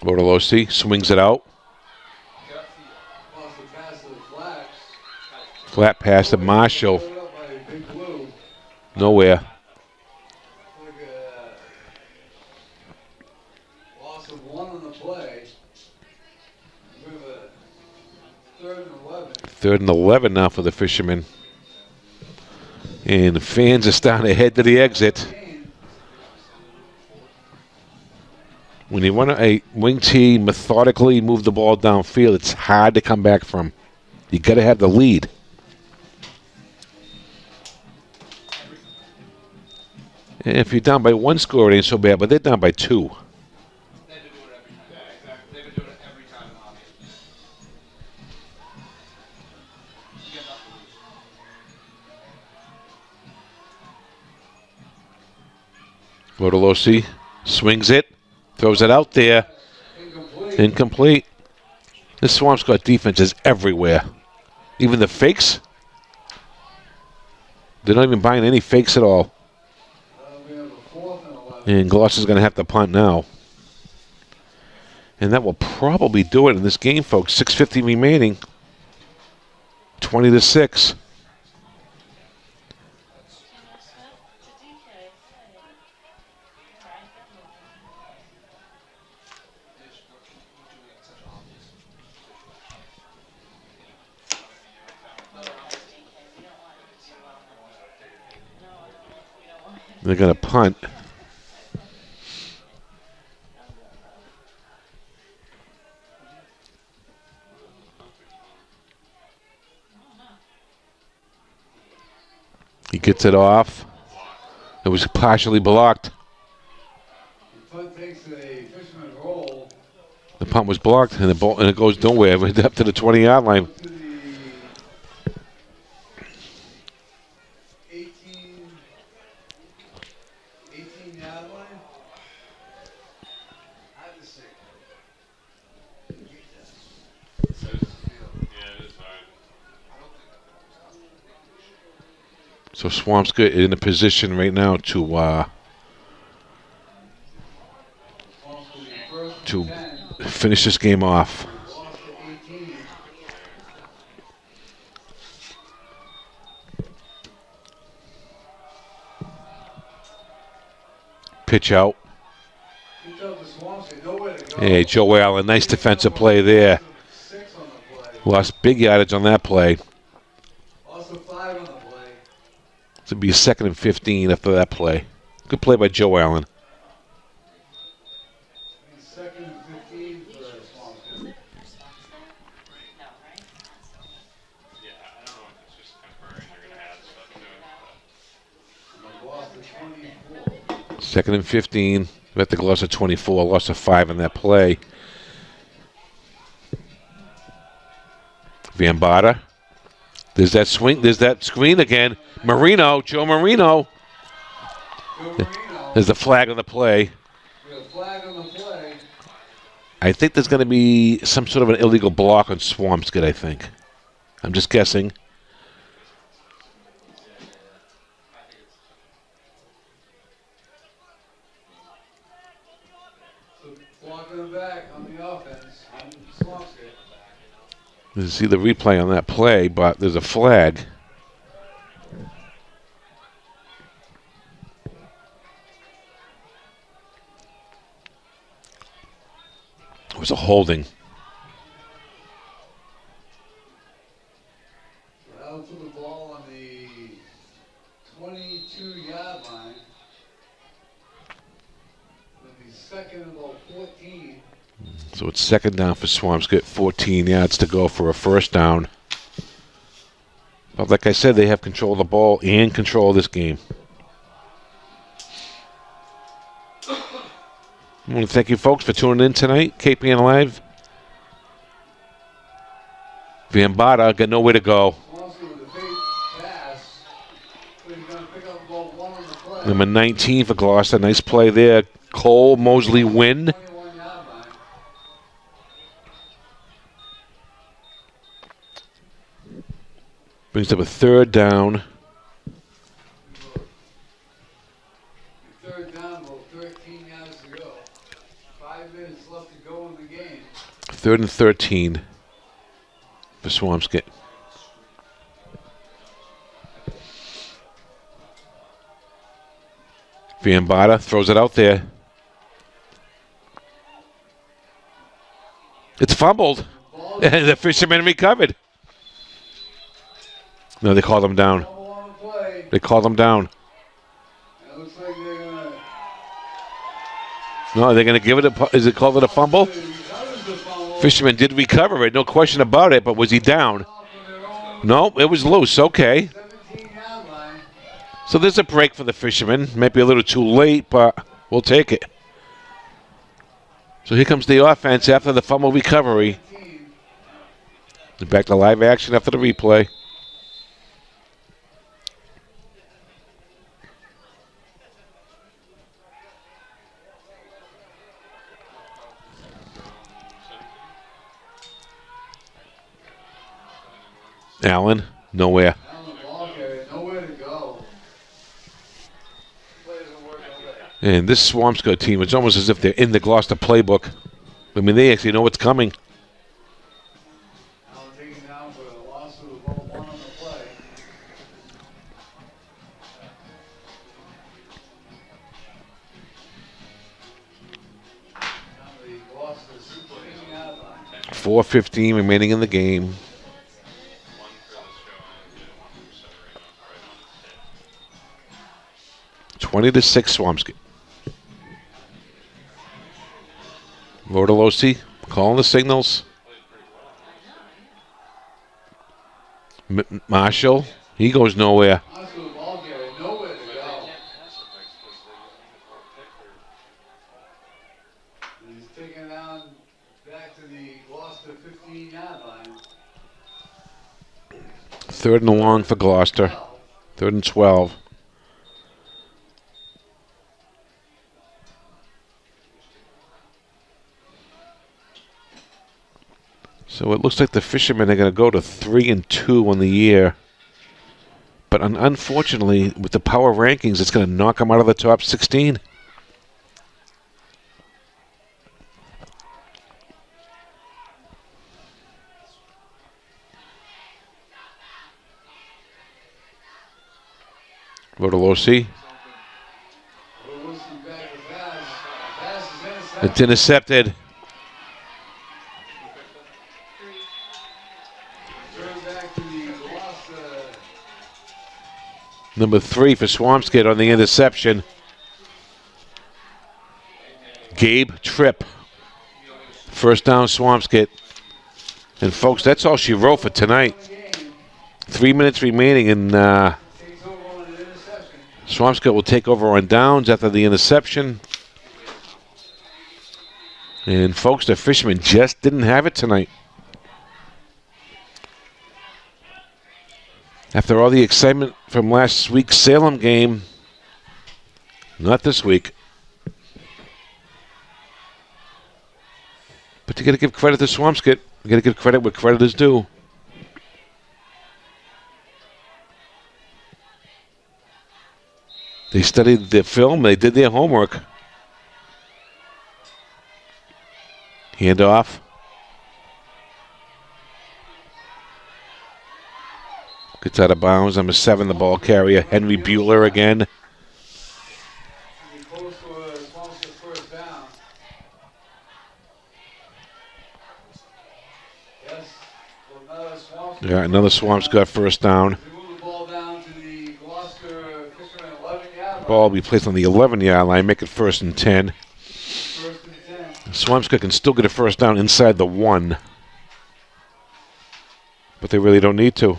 Speaker 1: Rotolozzi swings it out.
Speaker 2: Lost the pass to the flats.
Speaker 1: Flat pass to Marshall.
Speaker 2: Put up by Big Blue.
Speaker 1: Nowhere.
Speaker 2: Like a loss of 1 on the play. We have a 3rd and 11.
Speaker 1: 3rd and 11 now for the Fishermen. And the fans are starting to head to the exit. When you want a wing team methodically move the ball downfield, it's hard to come back from. You got to have the lead. And if you're down by 1 score, it ain't so bad, but they're down by 2.
Speaker 3: They've been doing it every time. Yeah, exactly. They've been doing it every time.
Speaker 1: Rodolosi swings it, throws it out there. Incomplete. This Swampscott defense is everywhere. Even the fakes. They're not even buying any fakes at all. And Gloucester's going to have to punt now. And that will probably do it in this game, folks. 6:50 remaining. 20-6. They're going to punt. He gets it off. It was partially blocked. The punt was blocked, and it goes nowhere. Up to the 20-yard line.
Speaker 2: 18-yard line.
Speaker 1: So Swampscott in a position right now to finish this game off. Pitch out. Hey, Joe Allen, nice defensive play there. Lost big yardage on that play. It'll be 2nd and 15 after that play. Good play by Joe Allen. Second and 15. We're at the Gloucester 24. Lost a 5 on that play. Vambata. There's that swing. There's that screen again. Marino. Joe Marino. There's the flag on the play. I think there's going to be some sort of an illegal block on Swampscott, I think. I'm just guessing. You see the replay on that play, but there's a flag. It was a holding.
Speaker 2: Out to the ball on the 22-yard line. With the second and about 14.
Speaker 1: So it's second down for Swampscott, 14 yards to go for a first down. But like I said, they have control of the ball and control of this game. I want to thank you folks for tuning in tonight. KPN Live. Vambata got nowhere to go. Number 19 for Gloucester. Nice play there. Cole, Mosley, Wynn. Brings up a third down.
Speaker 2: Third down, about 13 yards to go. 5 minutes left to go in the game.
Speaker 1: 3rd and 13 for Swampscott. Vambata throws it out there. It's fumbled. And the fisherman recovered. No, they called him down. They called him down.
Speaker 2: It looks like they're gonna.
Speaker 1: No, they're going to give it a... Is it called it a fumble? Fisherman did recover it, no question about it, but was he down? No, it was loose. Okay. So there's a break for the fisherman. Might be a little too late, but we'll take it. So here comes the offense after the fumble recovery. Back to live action after the replay. Allen, nowhere.
Speaker 2: Down the ball carrier, nowhere to go. Play doesn't work all day.
Speaker 1: And this Swampscott team, it's almost as if they're in the Gloucester playbook. I mean, they actually know what's coming.
Speaker 2: Allen taken down for a loss of about 1 on the play. Now the Gloucester 16-yard line.
Speaker 1: 4:15 remaining in the game. 20-6 Swampscott. Vortolosi calling the signals. Marshall, he goes nowhere.
Speaker 2: Marshall, the ball carrier, nowhere to go. He's taken down back to the Gloucester 15-yard line.
Speaker 1: 3rd and long for Gloucester. 3rd and 12. So it looks like the Fishermen are going to go to 3-2 on the year. But unfortunately, with the power rankings, it's going to knock them out of the top 16. Vortolosi. It's intercepted. Number 3 for Swampscott on the interception. Gabe Tripp. 1st down Swampscott. And folks, that's all she wrote for tonight. 3 minutes remaining, and Swampscott will take over on downs after the interception. And folks, the Fishermen just didn't have it tonight. After all the excitement from last week's Salem game, not this week. But you got to give credit to Swampscott. You got to give credit where credit is due. They studied the film. They did their homework. Handoff. Gets out of bounds. Number 7, the ball carrier, Henry Bueller again. Yeah, another Swampscott 1st down. Ball will be placed on the 11-yard line, make it 1st and 10. Swampscott can still get a 1st down inside the 1. But they really don't need to.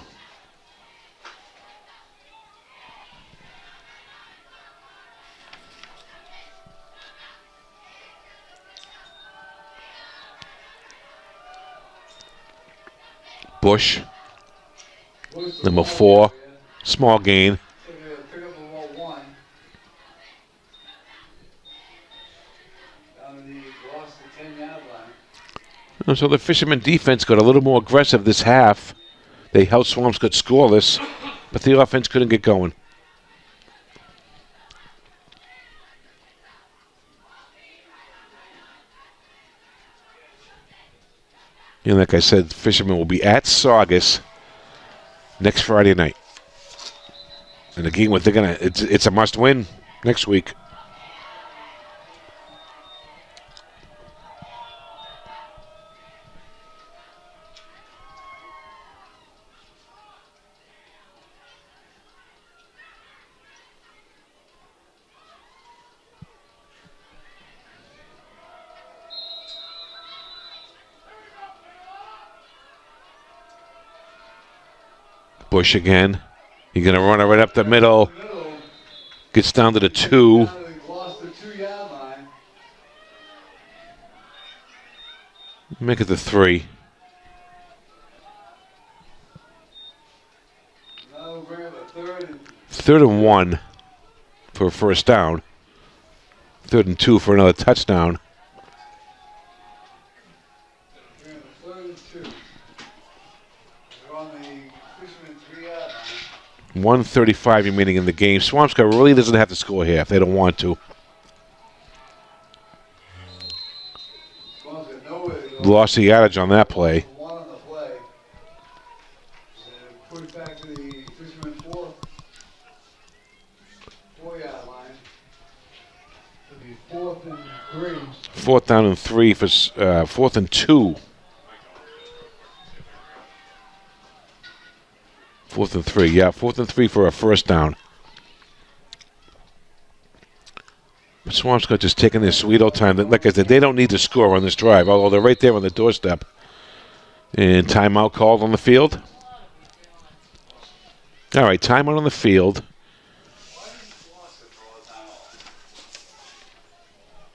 Speaker 1: Bush, number 4, small gain. So the Fishermen defense got a little more aggressive this half. They held Swampscott scoreless, but the offense couldn't get going. And like I said, Fishermen will be at Saugus next Friday night. And again, what they're gonna, it's a must-win next week. Bush again. He's going to run it right up the middle. Gets down to the 2. Make it the 3. Third and 1 for a 1st down. 3rd and 2 for another touchdown.
Speaker 2: 3-yard line.
Speaker 1: 1:35 remaining in the game. Swampscott really doesn't have to score here if they don't want to.
Speaker 2: Swampscott nowhere to go.
Speaker 1: Lost the yardage on that play.
Speaker 2: One on the play. Put it back to the Fisherman 4-yard line. It'll be 4th and 3.
Speaker 1: 4th down and 3 for 4th and 2. 4th and 3, yeah, 4th and 3 for a first down. But Swampscott just taking their sweet old time. Like I said, they don't need to score on this drive, although they're right there on the doorstep. And timeout called on the field. All right, timeout on the field.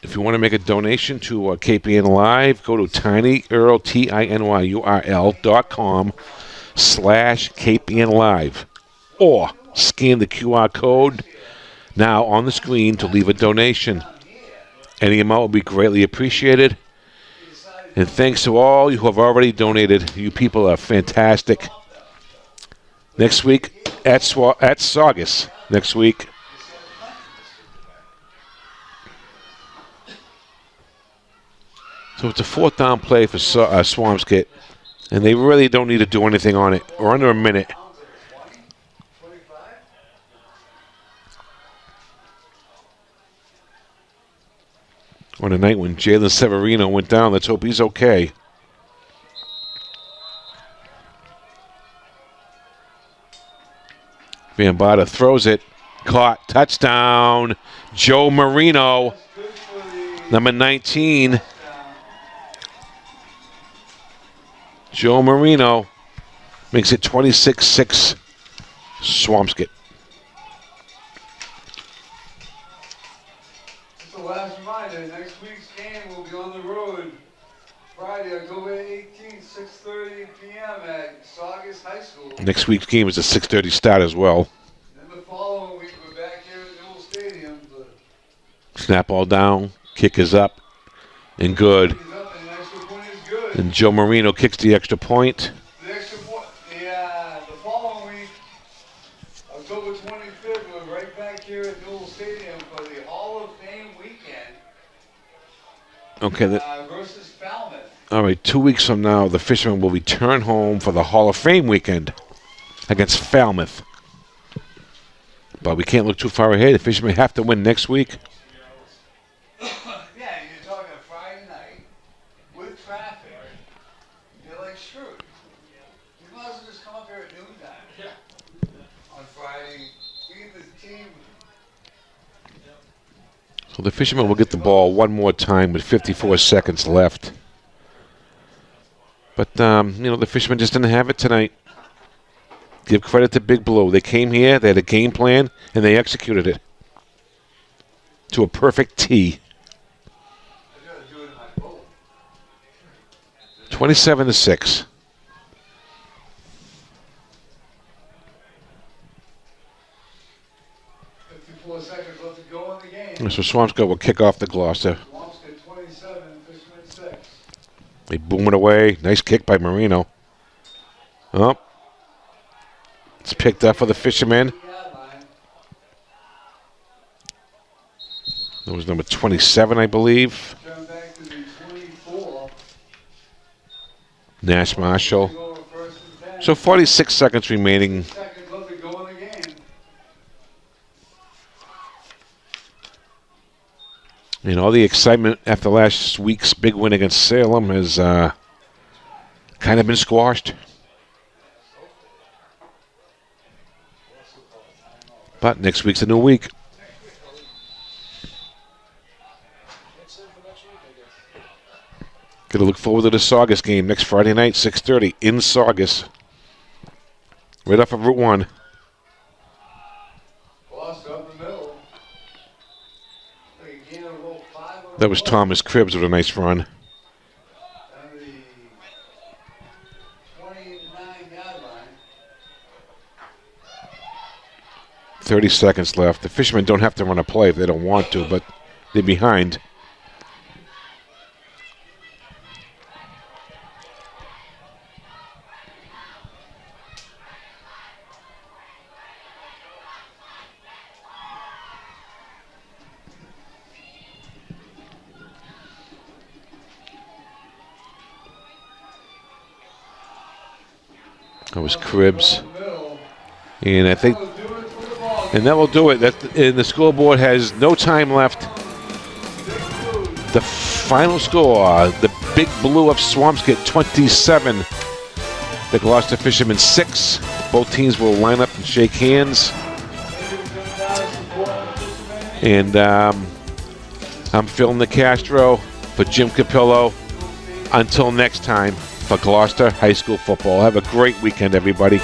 Speaker 1: If you want to make a donation to KPN Live, go to tinyurl, tinyurl.com/KPN Live. Or scan the QR code now on the screen to leave a donation. Any amount will be greatly appreciated. And thanks to all you who have already donated. You people are fantastic. Next week at Saugus. Next week. So it's a 4th down play for Swampscott. And they really don't need to do anything on it. We're under a minute. On a night when Jalen Severino went down, let's hope he's okay. Bambata throws it. Caught. Touchdown. Joe Marino. Number 19. Joe Marino makes it 26-6 Swampscott.
Speaker 2: Just the last reminder, next week's game will be on the road Friday, October 18th, 6:30 p.m. at Saugus High School.
Speaker 1: Next week's game is a 6:30 start as well.
Speaker 2: Then the following week, we're back here at Newell Stadium.
Speaker 1: Snap all down, kick is up, and good.
Speaker 2: He's up, and the extra point is good.
Speaker 1: And Joe Marino kicks the extra point.
Speaker 2: The extra point, the following week, October 25th, we're right back here at Newell Stadium for the Hall of Fame weekend.
Speaker 1: Okay.
Speaker 2: Versus Falmouth.
Speaker 1: All right, 2 weeks from now, the Fishermen will return home for the Hall of Fame weekend against Falmouth. But we can't look too far ahead. The Fishermen have to win next week.
Speaker 2: Yeah, you're talking a Friday night with traffic. You're like, screwed. You might as well just come up here at noontime on Friday. Beat the team.
Speaker 1: So the Fishermen will get the ball one more time with 54 seconds left. But, the Fishermen just didn't have it tonight. Give credit to Big Blue. They came here, they had a game plan, and they executed it to a perfect T. 27-6.
Speaker 2: 54 seconds left to go in the game.
Speaker 1: So Swampscott will kick off the Gloucester.
Speaker 2: Swampscott 27, Fishermen 6.
Speaker 1: They boom it away. Nice kick by Marino. Oh. It's picked up for the Fishermen. That was number 27, I believe.
Speaker 2: Turn back to the 24.
Speaker 1: Nash Marshall.
Speaker 2: Go over first and 10.
Speaker 1: So 46 seconds remaining.
Speaker 2: Seconds left to go in the game.
Speaker 1: And all the excitement after last week's big win against Salem has kind of been squashed. But next week's a new week. Got to look forward to the Saugus game next Friday night, 6:30 in Saugus. Right off of Route 1.
Speaker 2: Lost up the middle. Again, a roll 5 on
Speaker 1: That was
Speaker 2: the
Speaker 1: Thomas Cribbs with a nice run.
Speaker 2: down to the 29-yard line.
Speaker 1: 30 seconds left. The Fishermen don't have to run a play if they don't want to, but they're behind. was Cribs. And I think, and that will do it. And the scoreboard has no time left. The final score, the Big Blue of Swampscott 27, the Gloucester Fishermen 6. Both teams will line up and shake hands. And I'm Phil Nicastro for Jim Capillo. Until next time, for Gloucester High School football. Have a great weekend, everybody.